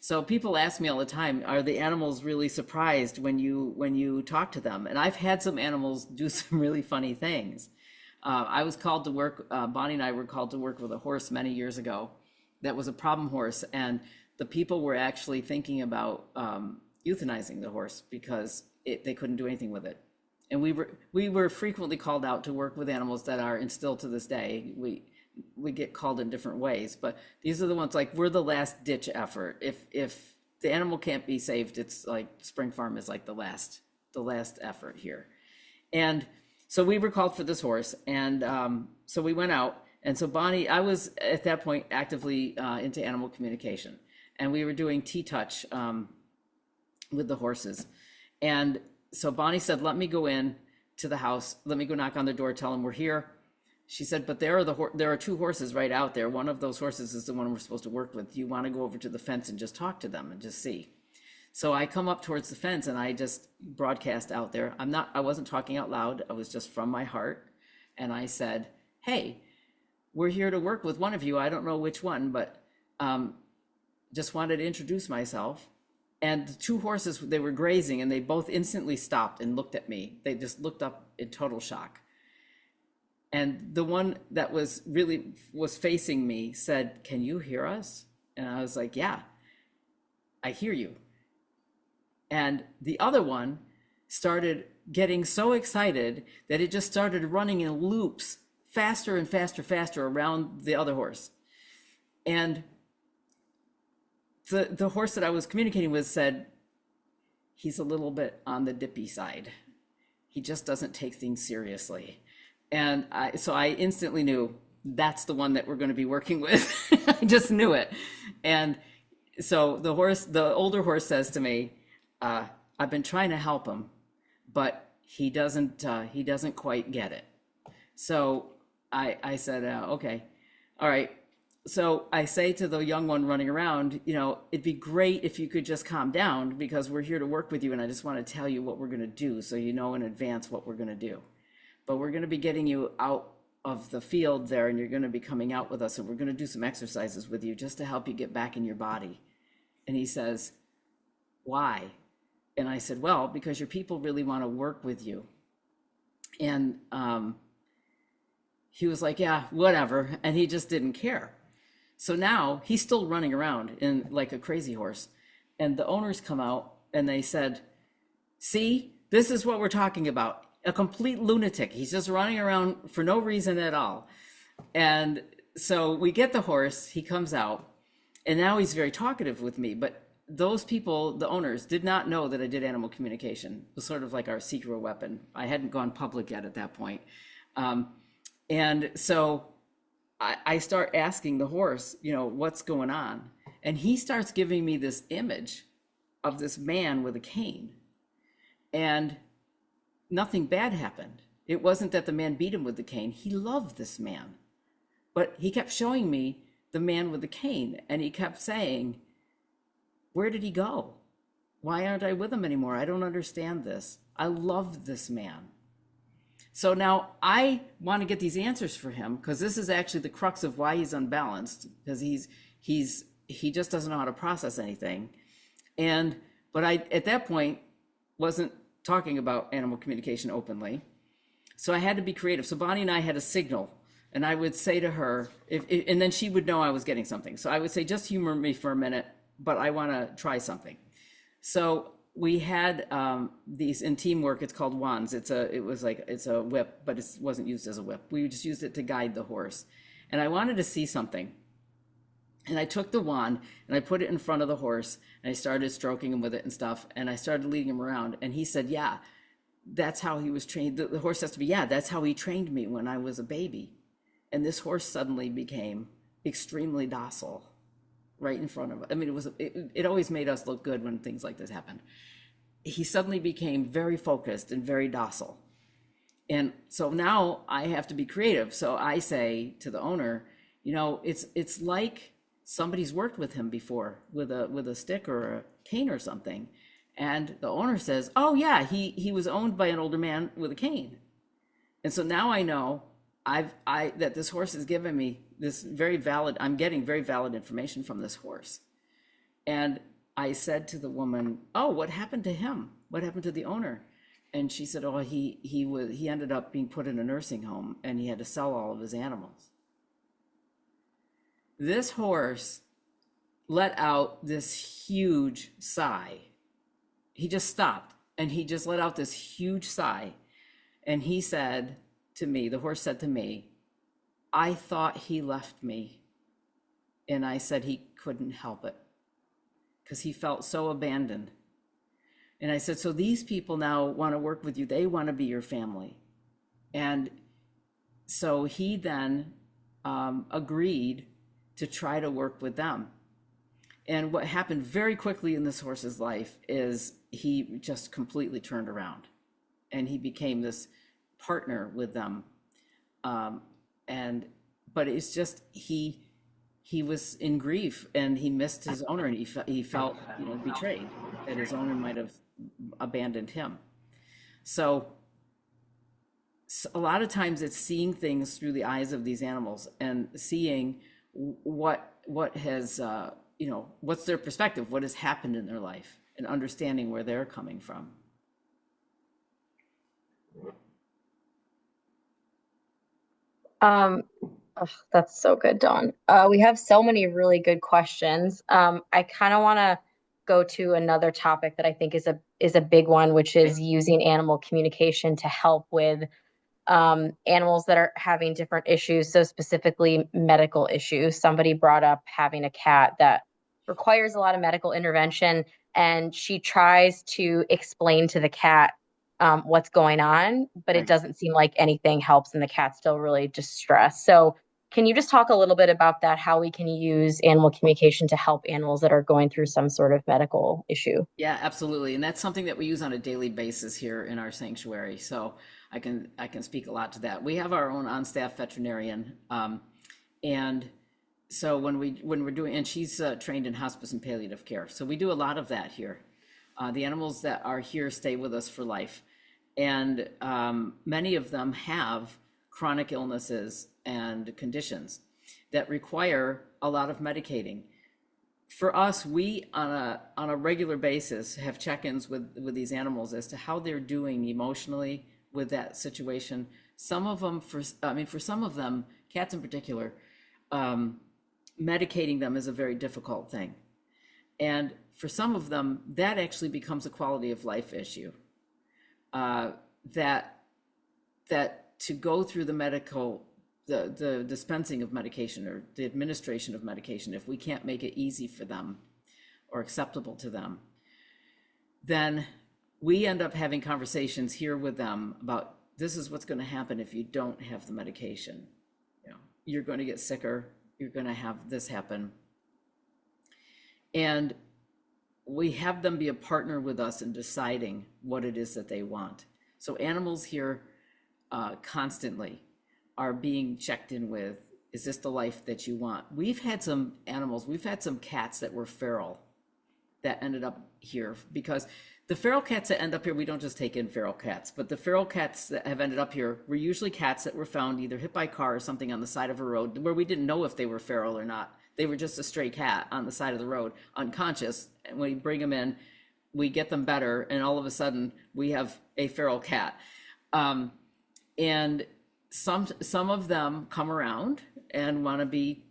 So people ask me all the time, are the animals really surprised when you talk to them? And I've had some animals do some really funny things. I was called to work, Bonnie and I were called to work with a horse many years ago that was a problem horse, and the people were actually thinking about euthanizing the horse because they couldn't do anything with it. And we were frequently called out to work with animals that are, and still to this day, we get called in different ways, but these are the ones, like, we're the last ditch effort. If the animal can't be saved, it's like Spring Farm is like the last effort here. And so we were called for this horse, and so we went out. And so Bonnie, I was at that point actively into animal communication, and we were doing T-touch with the horses. And so Bonnie said, let me go in to the house, let me go knock on the door, tell them we're here. She said, but there are two horses right out there. One of those horses is the one we're supposed to work with. Do you want to go over to the fence and just talk to them and just see? So I come up towards the fence and I just broadcast out there. I wasn't talking out loud. I was just from my heart. And I said, hey, we're here to work with one of you. I don't know which one, but just wanted to introduce myself. And the two horses, they were grazing, and they both instantly stopped and looked at me. They just looked up in total shock. And the one that was facing me said, can you hear us? And I was like, yeah, I hear you. And the other one started getting so excited that it just started running in loops faster and faster around the other horse. And the horse that I was communicating with said, he's a little bit on the dippy side. He just doesn't take things seriously. And so I instantly knew that's the one that we're going to be working with. I just knew it. And so the older horse says to me, I've been trying to help him, but he doesn't quite get it. So I said, okay, all right. So I say to the young one running around, it'd be great if you could just calm down, because we're here to work with you. And I just want to tell you what we're going to do, so you know in advance what we're going to do. But we're going to be getting you out of the field there, and you're going to be coming out with us, and we're going to do some exercises with you just to help you get back in your body. And he says, why? And I said, well, because your people really want to work with you. And he was like, yeah, whatever. And he just didn't care. So now he's still running around in like a crazy horse. And the owners come out and they said, see, this is what we're talking about. A complete lunatic. He's just running around for no reason at all. And so we get the horse, he comes out, and now he's very talkative with me. But those people, the owners, did not know that I did animal communication. It was sort of like our secret weapon. I hadn't gone public yet at that point. And so I start asking the horse, what's going on? And he starts giving me this image of this man with a cane. And nothing bad happened. It wasn't that the man beat him with the cane. He loved this man. But he kept showing me the man with the cane. And he kept saying, where did he go? Why aren't I with him anymore? I don't understand this. I love this man. So now I want to get these answers for him, because this is actually the crux of why he's unbalanced, because he just doesn't know how to process anything. But I, at that point, wasn't talking about animal communication openly. So I had to be creative. So Bonnie and I had a signal, and I would say to her, and then she would know I was getting something. So I would say, just humor me for a minute, but I want to try something. So we had these in teamwork. It's called wands. It's a whip, but it wasn't used as a whip. We just used it to guide the horse. And I wanted to see something. And I took the wand and I put it in front of the horse, and I started stroking him with it and stuff. And I started leading him around. And he said, yeah, that's how he was trained. The horse has to be, yeah, that's how he trained me when I was a baby. And this horse suddenly became extremely docile right in front of us. I mean, it always made us look good when things like this happened. He suddenly became very focused and very docile. And so now I have to be creative. So I say to the owner, it's like somebody's worked with him before with a stick or a cane or something. And the owner says, oh yeah, he was owned by an older man with a cane. And so now I know that this horse has given me this I'm getting very valid information from this horse. And I said to the woman, oh, what happened to him? What happened to the owner? And she said, oh, he ended up being put in a nursing home, and he had to sell all of his animals. This horse, let out this huge sigh. He just stopped and he just let out this huge sigh. And he said to me, the horse said to me, I thought he left me. And I said he couldn't help it because he felt so abandoned. And I said, so these people now want to work with you. They want to be your family. And so he then agreed to try to work with them. And what happened very quickly in this horse's life is he just completely turned around and he became this partner with them. But it's just, he was in grief and he missed his owner, and he felt, betrayed that his owner might have abandoned him. So a lot of times it's seeing things through the eyes of these animals and seeing what has, what's their perspective, what has happened in their life, and understanding where they're coming from. That's so good, Dawn. We have so many really good questions. I kind of want to go to another topic that I think is a big one, which is using animal communication to help with animals that are having different issues. So specifically medical issues. Somebody brought up having a cat that requires a lot of medical intervention, and she tries to explain to the cat what's going on, but it doesn't seem like anything helps, and the cat's still really distressed. So can you just talk a little bit about that, how we can use animal communication to help animals that are going through some sort of medical issue? Yeah, absolutely. And that's something that we use on a daily basis here in our sanctuary. So I can speak a lot to that. We have our own on-staff veterinarian. And so when we're doing, and she's trained in hospice and palliative care. So we do a lot of that here. The animals that are here stay with us for life. And many of them have chronic illnesses and conditions that require a lot of medicating. For us, we on a regular basis have check-ins with these animals as to how they're doing emotionally with that situation. Some of them, for some of them, cats in particular, medicating them is a very difficult thing. And for some of them, that actually becomes a quality of life issue. That to go through the dispensing of medication or the administration of medication, if we can't make it easy for them or acceptable to them, then we end up having conversations here with them about, this is what's going to happen if you don't have the medication. You're going to get sicker. You're going to have this happen. And we have them be a partner with us in deciding what it is that they want. So animals here constantly are being checked in with, is this the life that you want? We've had some cats that were feral that ended up here, because the feral cats that end up here, we don't just take in feral cats, but the feral cats that have ended up here were usually cats that were found either hit by a car or something on the side of a road where we didn't know if they were feral or not. They were just a stray cat on the side of the road, unconscious. And when we bring them in, we get them better, and all of a sudden we have a feral cat. And some of them come around and want to be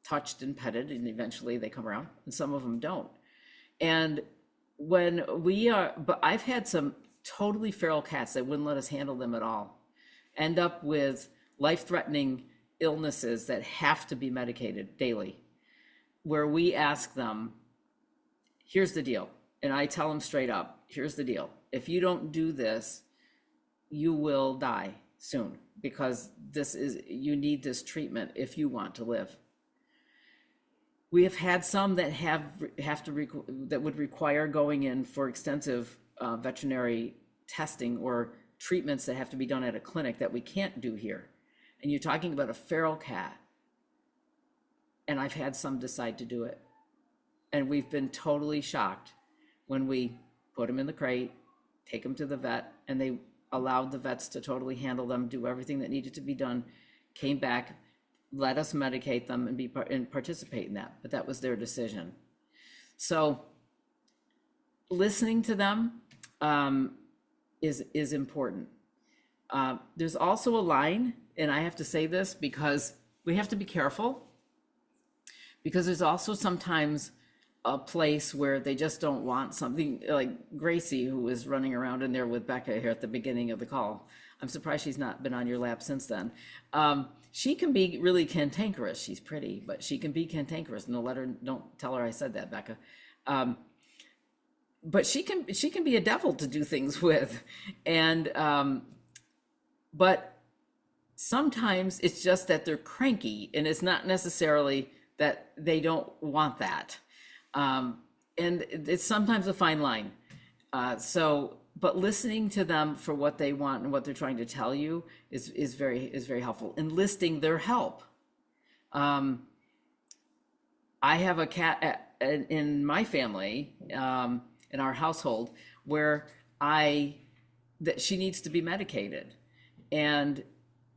touched and petted, and eventually they come around, and some of them don't. And but I've had some totally feral cats that wouldn't let us handle them at all, end up with life-threatening illnesses that have to be medicated daily, where we ask them, here's the deal. And I tell them straight up, here's the deal. If you don't do this, you will die soon, because you need this treatment if you want to live. We have had some that that would require going in for extensive veterinary testing or treatments that have to be done at a clinic that we can't do here. And you're talking about a feral cat. And I've had some decide to do it. And we've been totally shocked when we put them in the crate, take them to the vet, and they allowed the vets to totally handle them, do everything that needed to be done, came back, let us medicate them and participate in that. But that was their decision. So listening to them is important. There's also a line, and I have to say this because we have to be careful, because there's also sometimes a place where they just don't want something, like Gracie, who was running around in there with Becca here at the beginning of the call. I'm surprised she's not been on your lap since then. She can be really cantankerous. She's pretty, but she can be cantankerous. No, don't tell her I said that, Becca. But she can be a devil to do things with, and but sometimes it's just that they're cranky, and it's not necessarily that they don't want that. And it's sometimes a fine line. But listening to them for what they want and what they're trying to tell you is very helpful. Enlisting their help. I have a cat in my family, in our household, where that she needs to be medicated, and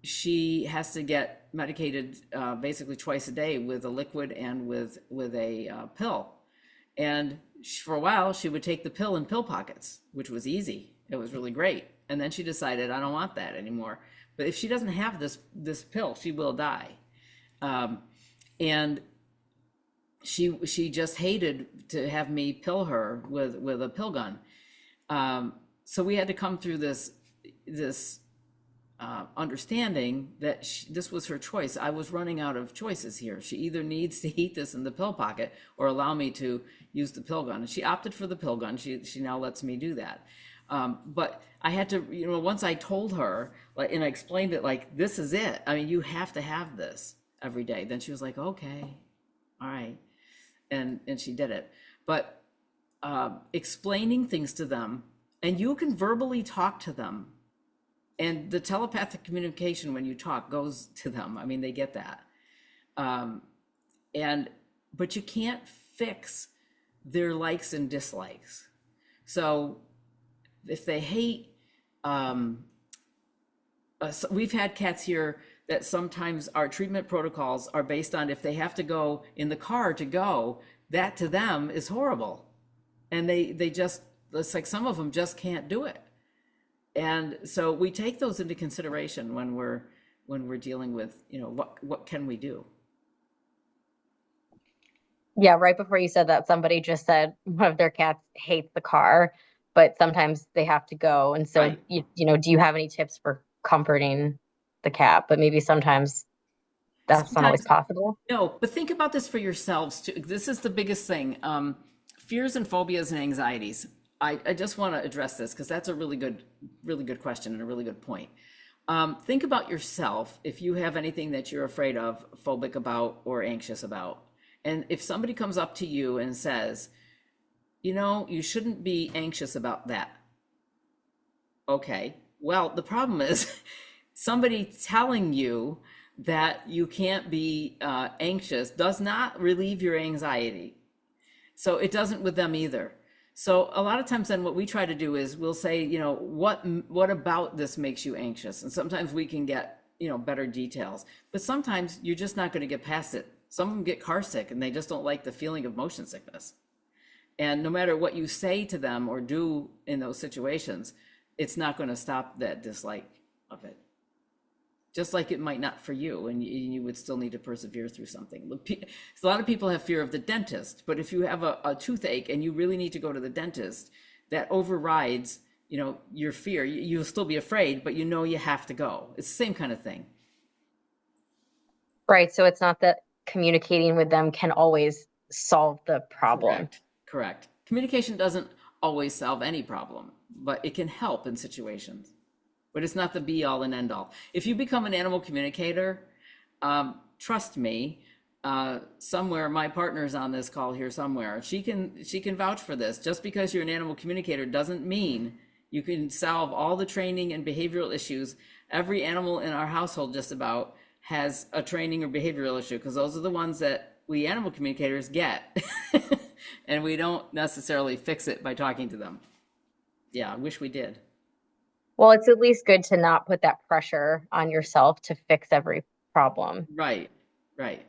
she has to get medicated basically twice a day with a liquid and with a pill. And for a while, she would take the pill in pill pockets, which was easy. It was really great. And then she decided, I don't want that anymore. But if she doesn't have this pill, she will die. And she just hated to have me pill her with a pill gun. So we had to come through this understanding that this was her choice. I was running out of choices here. She either needs to eat this in the pill pocket or allow me to use the pill gun. And she opted for the pill gun. She now lets me do that. But I had to, once I told her, like, and I explained it, like, this is it. I mean, you have to have this every day. Then she was like, okay, all right. And she did it. But explaining things to them, and you can verbally talk to them. And the telepathic communication, when you talk, goes to them. I mean, they get that. But you can't fix their likes and dislikes. So if they hate, we've had cats here that sometimes our treatment protocols are based on if they have to go in the car to go, that to them is horrible. And they just, it's like some of them just can't do it. And so we take those into consideration when we're dealing with, what can we do? Yeah, right before you said that, somebody just said one of their cats hates the car, but sometimes they have to go. And so, Right. do you have any tips for comforting the cat? But maybe sometimes that's not always Sometimes, possible. no, but think about this for yourselves too. This is the biggest thing. Fears and phobias and anxieties. I just want to address this because that's a really good question and a really good point. Think about yourself if you have anything that you're afraid of, phobic about, or anxious about. And if somebody comes up to you and says, you shouldn't be anxious about that. Okay, well, the problem is somebody telling you that you can't be anxious does not relieve your anxiety. So it doesn't with them either. So a lot of times then what we try to do is we'll say, what about this makes you anxious? And sometimes we can get, better details, but sometimes you're just not going to get past it. Some of them get car sick and they just don't like the feeling of motion sickness. And no matter what you say to them or do in those situations, it's not going to stop that dislike of it. Just like it might not for you, and you would still need to persevere through something. A lot of people have fear of the dentist, but if you have a toothache and you really need to go to the dentist, that overrides, your fear. You'll still be afraid, but you have to go. It's the same kind of thing. Right. So it's not that communicating with them can always solve the problem. Correct. Communication doesn't always solve any problem, but it can help in situations. But it's not the be all and end all. If you become an animal communicator, trust me, somewhere my partner's on this call here somewhere. She can vouch for this. Just because you're an animal communicator doesn't mean you can solve all the training and behavioral issues. Every animal in our household just about has a training or behavioral issue, because those are the ones that we animal communicators get. And we don't necessarily fix it by talking to them. Yeah, I wish we did. Well, it's at least good to not put that pressure on yourself to fix every problem. Right, right.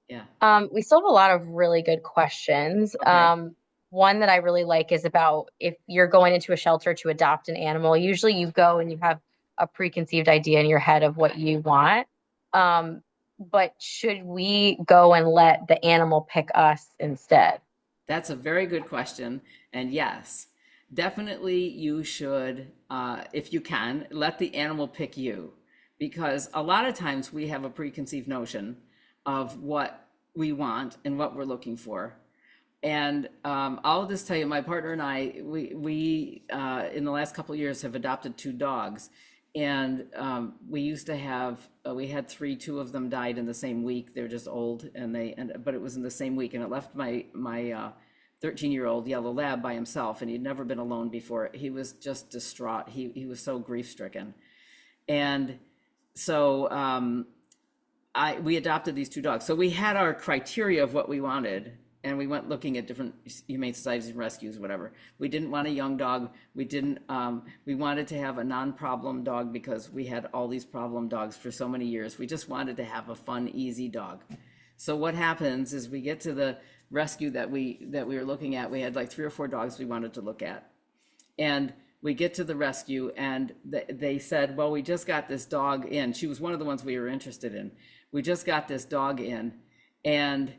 Yeah. We still have a lot of really good questions. Okay. One that I really like is about if you're going into a shelter to adopt an animal, usually you go and you have a preconceived idea in your head of what you want. Um, but should we go and let the animal pick us instead? That's a very good question. And yes, definitely you should, if you can, let the animal pick you. Because a lot of times we have a preconceived notion of what we want and what we're looking for. And I'll just tell you, my partner and I, we in the last couple of years have adopted two dogs, and we used to have we had three. Two of them died in the same week. They're just old, but it was in the same week, and it left my 13-year-old yellow lab by himself, and he'd never been alone before. He was just distraught. He was so grief stricken, and so we adopted these two dogs. So we had our criteria of what we wanted, and we went looking at different humane societies and rescues, whatever. We didn't want a young dog. We didn't. We wanted to have a non-problem dog because we had all these problem dogs for so many years. We just wanted to have a fun, easy dog. So what happens is we get to the rescue that we were looking at. We had like 3 or 4 dogs we wanted to look at, and we get to the rescue, and they said, well, we just got this dog in. She was one of the ones we were interested in. We just got this dog in, and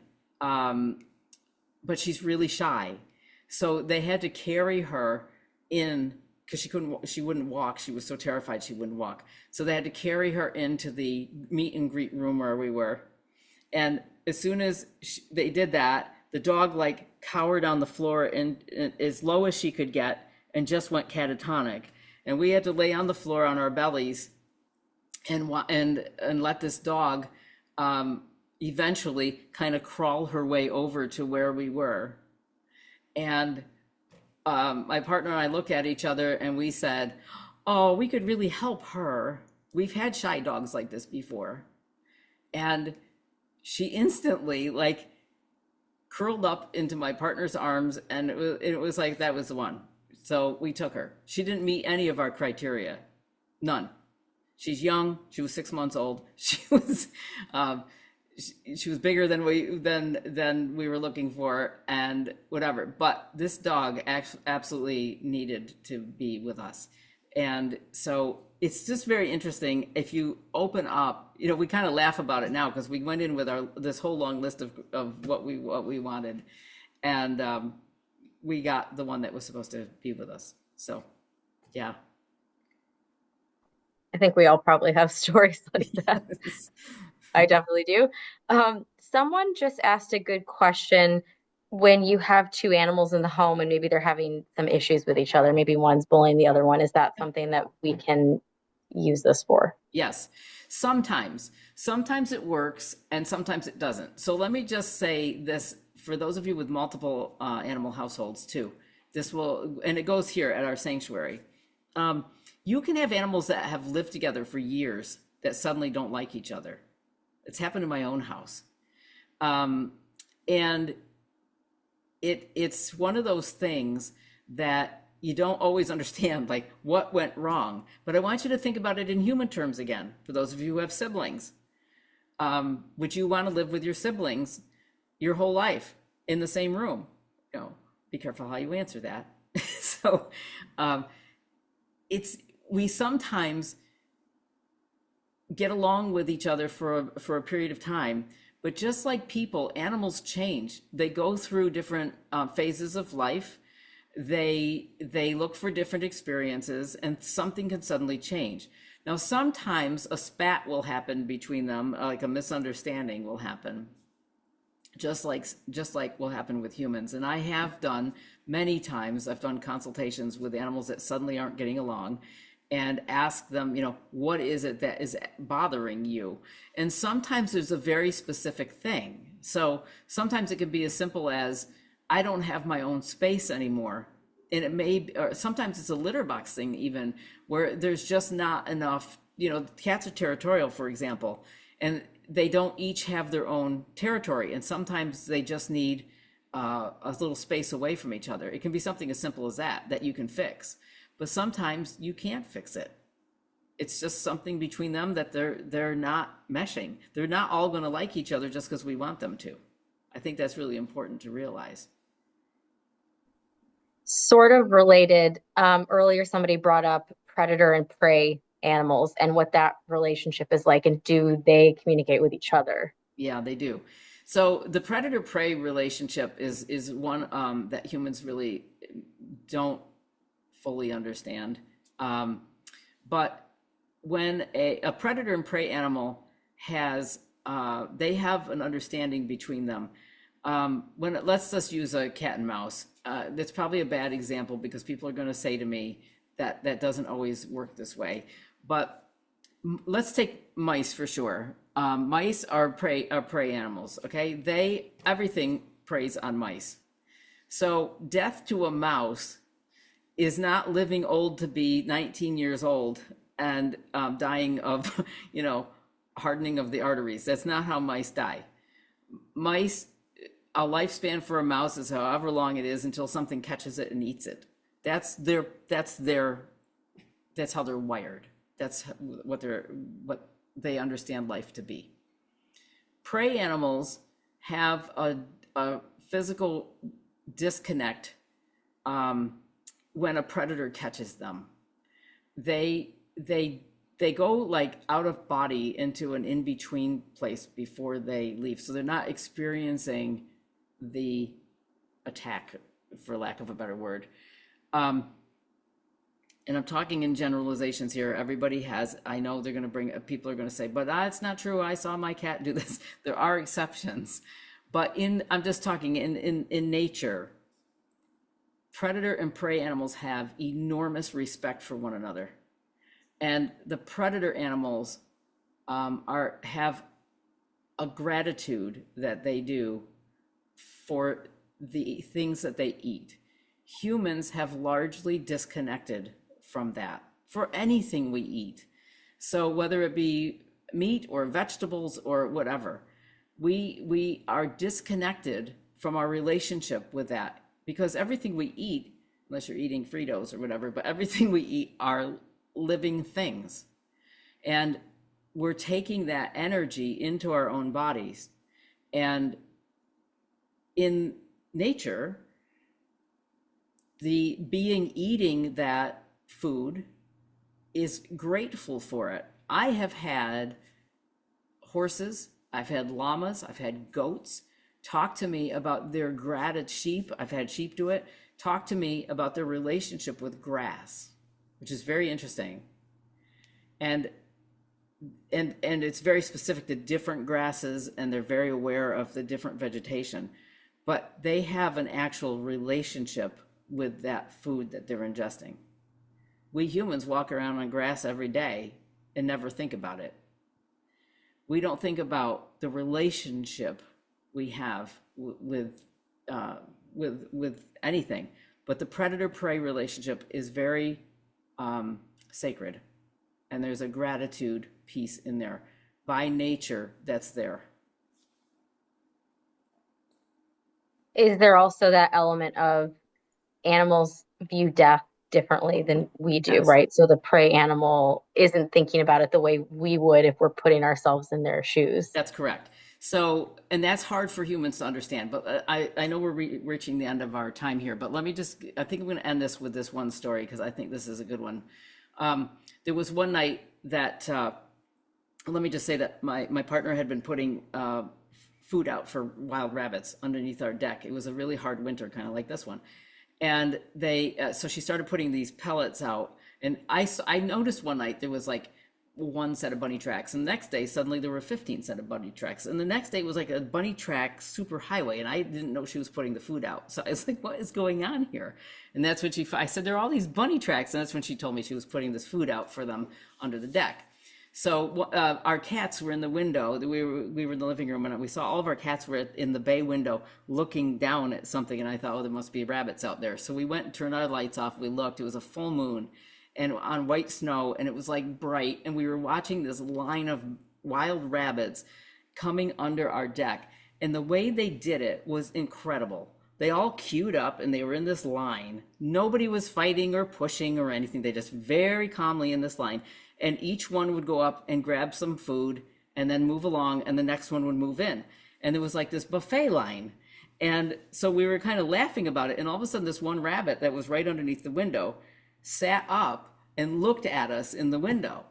but she's really shy. So they had to carry her in because she wouldn't walk. She was so terrified she wouldn't walk. So they had to carry her into the meet and greet room where we were. And as soon as they did that, the dog like cowered on the floor and as low as she could get and just went catatonic. And we had to lay on the floor on our bellies and let this dog eventually kind of crawl her way over to where we were. And my partner and I looked at each other and we said, oh, we could really help her. We've had shy dogs like this before. And she instantly like curled up into my partner's arms, and it was like that was the one. So we took her. She didn't meet any of our criteria, none. She's young. She was 6 months old. She was bigger than we were looking for, and whatever. But this dog absolutely needed to be with us, and so it's just very interesting. If you open up, we kind of laugh about it now because we went in with this whole long list of what we wanted, and we got the one that was supposed to be with us. So, yeah. I think we all probably have stories like that. I definitely do. Someone just asked a good question. When you have two animals in the home and maybe they're having some issues with each other, maybe one's bullying the other one, is that something that we can use this for? Yes, sometimes it works and sometimes it doesn't. So let me just say this for those of you with multiple animal households too. This will, and it goes here at our sanctuary. You can have animals that have lived together for years that suddenly don't like each other. It's happened in my own house. And it's one of those things that you don't always understand, like what went wrong. But I want you to think about it in human terms again, for those of you who have siblings. Would you want to live with your siblings your whole life in the same room? Be careful how you answer that. So we sometimes get along with each other for a period of time, but just like people, animals change. They go through different phases of life. They look for different experiences, and something can suddenly change. Now, sometimes a spat will happen between them, like a misunderstanding will happen, just like will happen with humans. And I have done many times. I've done consultations with animals that suddenly aren't getting along, and ask them, what is it that is bothering you? And sometimes there's a very specific thing. So sometimes it can be as simple as, I don't have my own space anymore. And it may be, or sometimes it's a litter box thing even, where there's just not enough, cats are territorial, for example, and they don't each have their own territory. And sometimes they just need a little space away from each other. It can be something as simple as that you can fix. But sometimes you can't fix it. It's just something between them that they're not meshing. They're not all going to like each other just because we want them to. I think that's really important to realize. Sort of related. Earlier, somebody brought up predator and prey animals and what that relationship is like, and do they communicate with each other? Yeah, they do. So the predator-prey relationship is one that humans really don't fully understand. But when a predator and prey animal has, they have an understanding between them. Let's just use a cat and mouse. That's probably a bad example because people are going to say to me that that doesn't always work this way. But let's take mice for sure. Mice are prey animals. Okay, everything preys on mice. So death to a mouse is not living old to be 19 years old and dying of, hardening of the arteries. That's not how mice die. Mice, a lifespan for a mouse is however long it is until something catches it and eats it. That's how they're wired. That's what they understand life to be. Prey animals have a physical disconnect when a predator catches them. They go like out of body into an in-between place before they leave. So they're not experiencing the attack, for lack of a better word. And I'm talking in generalizations here. Everybody has, I know they're going to people are going to say, but it's not true. I saw my cat do this. There are exceptions. But I'm just talking in nature, predator and prey animals have enormous respect for one another. And the predator animals have a gratitude that they do for the things that they eat. Humans have largely disconnected from that for anything we eat. So whether it be meat or vegetables or whatever, we are disconnected from our relationship with that, because everything we eat, unless you're eating Fritos or whatever, but everything we eat are living things. And we're taking that energy into our own bodies. And in nature, the being eating that food is grateful for it. I have had horses, I've had llamas, I've had goats talk to me about their gratitude. Sheep, I've had sheep do it, talk to me about their relationship with grass, which is very interesting. And it's very specific to different grasses, and they're very aware of the different vegetation, but they have an actual relationship with that food that they're ingesting. We humans walk around on grass every day and never think about it. We don't think about the relationship we have with anything, but the predator-prey relationship is very sacred, and there's a gratitude piece in there. By nature, that's there. Is there also that element of animals view death differently than we do, Yes. right? So the prey animal isn't thinking about it the way we would if we're putting ourselves in their shoes. That's correct. So, and that's hard for humans to understand, but I know we're reaching the end of our time here, but I think I'm going to end this with this one story because I think this is a good one. There was one night that, let me just say that my partner had been putting food out for wild rabbits underneath our deck. It was a really hard winter, kind of like this one. And so she started putting these pellets out, and I noticed one night there was like one set of bunny tracks, and the next day suddenly there were 15 set of bunny tracks, and the next day was like a bunny track super highway, and I didn't know she was putting the food out. So I was like, what is going on here? And that's when I said, there are all these bunny tracks, and that's when she told me she was putting this food out for them under the deck. So our cats were in the window. We were in the living room, and we saw all of our cats were in the bay window looking down at something, and I thought, oh, there must be rabbits out there. So we went and turned our lights off. We looked. It was a full moon and on white snow, and it was like bright, and we were watching this line of wild rabbits coming under our deck, and the way they did it was incredible. They all queued up, and they were in this line. Nobody was fighting or pushing or anything. They just very calmly in this line, and each one would go up and grab some food and then move along, and the next one would move in. And there was like this buffet line. And so we were kind of laughing about it, and all of a sudden this one rabbit that was right underneath the window sat up and looked at us in the window.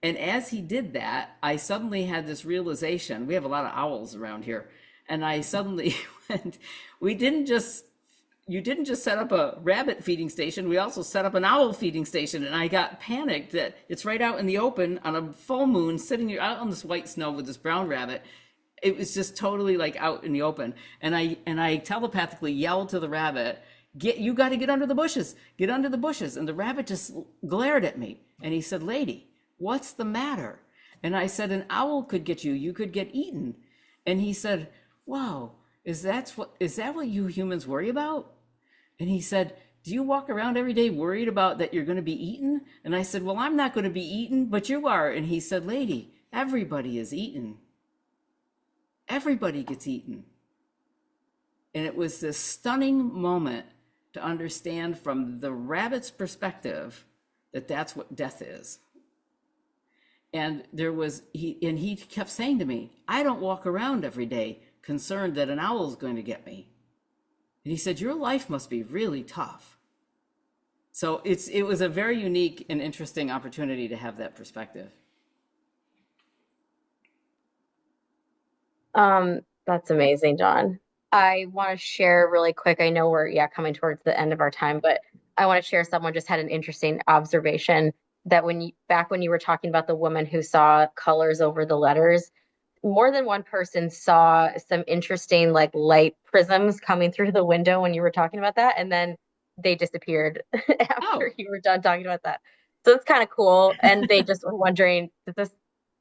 And as he did that, I suddenly had this realization. We have a lot of owls around here. And I suddenly went, we didn't just, you didn't just set up a rabbit feeding station, we also set up an owl feeding station. And I got panicked that it's right out in the open on a full moon, sitting out on this white snow with this brown rabbit. It was just totally like out in the open. And I telepathically yelled to the rabbit, you got to get under the bushes, get under the bushes. And the rabbit just glared at me. And he said, lady, what's the matter? And I said, an owl could get you, you could get eaten. And he said, wow, is that what you humans worry about? And he said, do you walk around every day worried about that you're going to be eaten? And I said, well, I'm not going to be eaten, but you are. And he said, lady, everybody is eaten. Everybody gets eaten. And it was this stunning moment to understand from the rabbit's perspective that that's what death is. And he kept saying to me, I don't walk around every day concerned that an owl is going to get me. And he said, your life must be really tough. So it was a very unique and interesting opportunity to have that perspective. That's amazing, Dawn. I want to share really quick. I know we're coming towards the end of our time, but I want to share someone just had an interesting observation that back when you were talking about the woman who saw colors over the letters, more than one person saw some interesting like light prisms coming through the window when you were talking about that, and then they disappeared after you were done talking about that. So it's kind of cool. And they just were wondering, has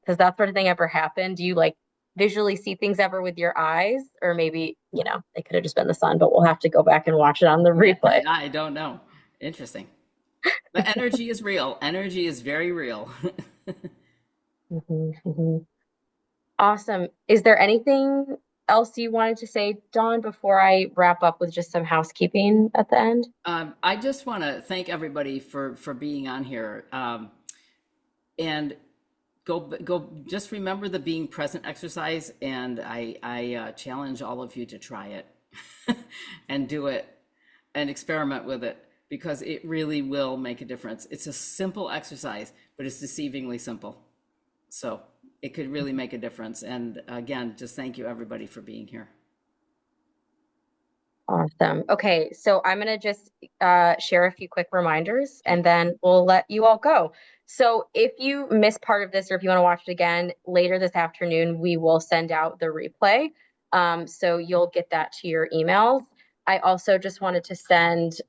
that sort of thing ever happened? Do you like visually see things ever with your eyes? Or maybe, it could have just been the sun, but we'll have to go back and watch it on the replay. I don't know. Interesting. But energy is real. Energy is very real. Mm-hmm, mm-hmm. Awesome. Is there anything else you wanted to say, Dawn, before I wrap up with just some housekeeping at the end? I just want to thank everybody for being on here. And go just remember the being present exercise, and I challenge all of you to try it and do it and experiment with it, because it really will make a difference. It's a simple exercise, but it's deceivingly simple. So it could really make a difference. And again, just thank you everybody for being here. Awesome. Okay, so I'm going to just share a few quick reminders, and then we'll let you all go. So if you missed part of this, or if you want to watch it again later this afternoon, we will send out the replay. So you'll get that to your emails. I also just wanted to send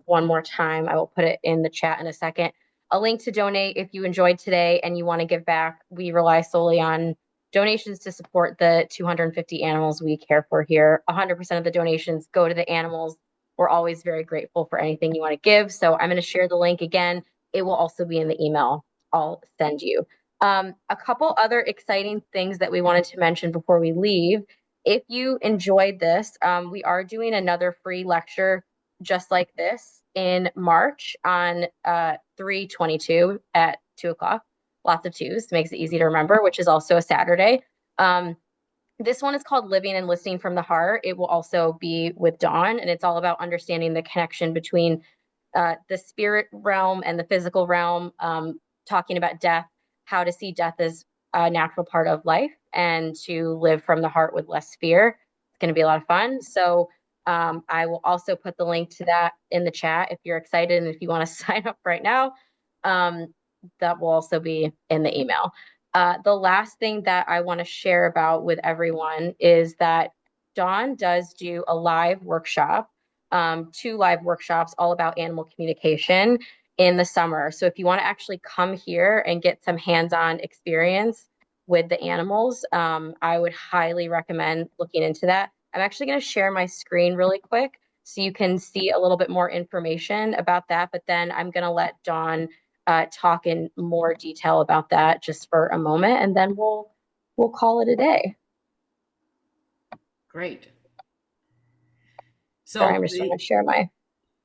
one more time, I will put it in the chat in a second, a link to donate if you enjoyed today and you want to give back. We rely solely on donations to support the 250 animals we care for here. 100% of the donations go to the animals. We're always very grateful for anything you want to give. So I'm going to share the link again. It will also be in the email I'll send you. A couple other exciting things that we wanted to mention before we leave. If you enjoyed this, we are doing another free lecture just like this in March on 3/22 at 2:00. Lots of twos, makes it easy to remember, which is also a Saturday. This one is called Living and Listening from the Heart. It will also be with Dawn, and it's all about understanding the connection between the spirit realm and the physical realm, talking about death, how to see death as a natural part of life, and to live from the heart with less fear. It's going to be a lot of fun. So I will also put the link to that in the chat if you're excited, and if you want to sign up right now. That will also be in the email. The last thing that I want to share about with everyone is that Dawn does do a live workshop, 2 live workshops all about animal communication in the summer. So if you want to actually come here and get some hands-on experience with the animals, I would highly recommend looking into that. I'm actually going to share my screen really quick so you can see a little bit more information about that, but then I'm going to let Dawn talk in more detail about that just for a moment, and then we'll call it a day. Great. So sorry, I'm just going to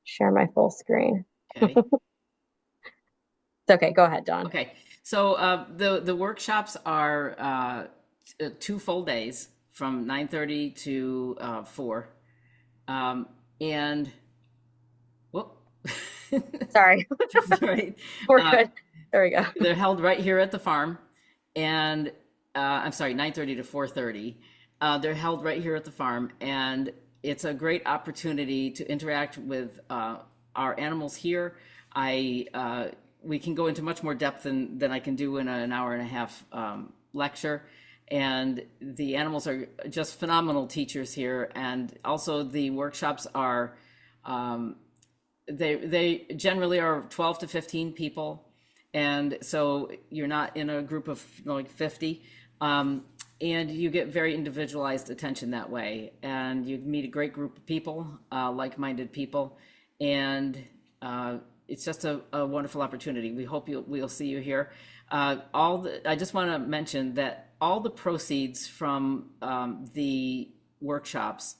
share my full screen. Okay. It's okay. Go ahead, Dawn. Okay. So the workshops are 2 full days from 9:30 to 4. And whoop. Sorry. Right. We're good. There we go. They're held right here at the farm, and I'm sorry, 9:30 to 4:30. They're held right here at the farm, and it's a great opportunity to interact with our animals here. I We can go into much more depth than I can do in an hour and a half lecture. And the animals are just phenomenal teachers here, and also the workshops are they generally are 12 to 15 people, and so you're not in a group of like 50, and you get very individualized attention that way, and you meet a great group of people, like-minded people, and it's just a wonderful opportunity. We hope we'll see you here. I just want to mention that all the proceeds from the workshops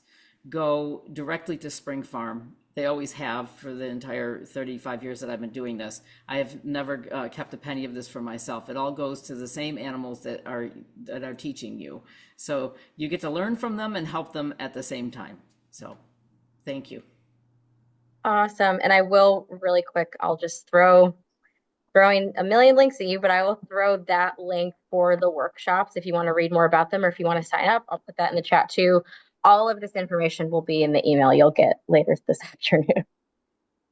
go directly to Spring Farm. They always have for the entire 35 years that I've been doing this. I have never kept a penny of this for myself. It all goes to the same animals that are teaching you. So you get to learn from them and help them at the same time. So thank you. Awesome. And I will really quick, I'll just throwing a million links at you, but I will throw that link for the workshops if you want to read more about them or if you want to sign up. I'll put that in the chat too. All of this information will be in the email you'll get later this afternoon.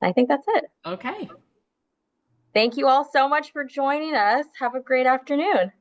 I think that's it. Okay. Thank you all so much for joining us. Have a great afternoon.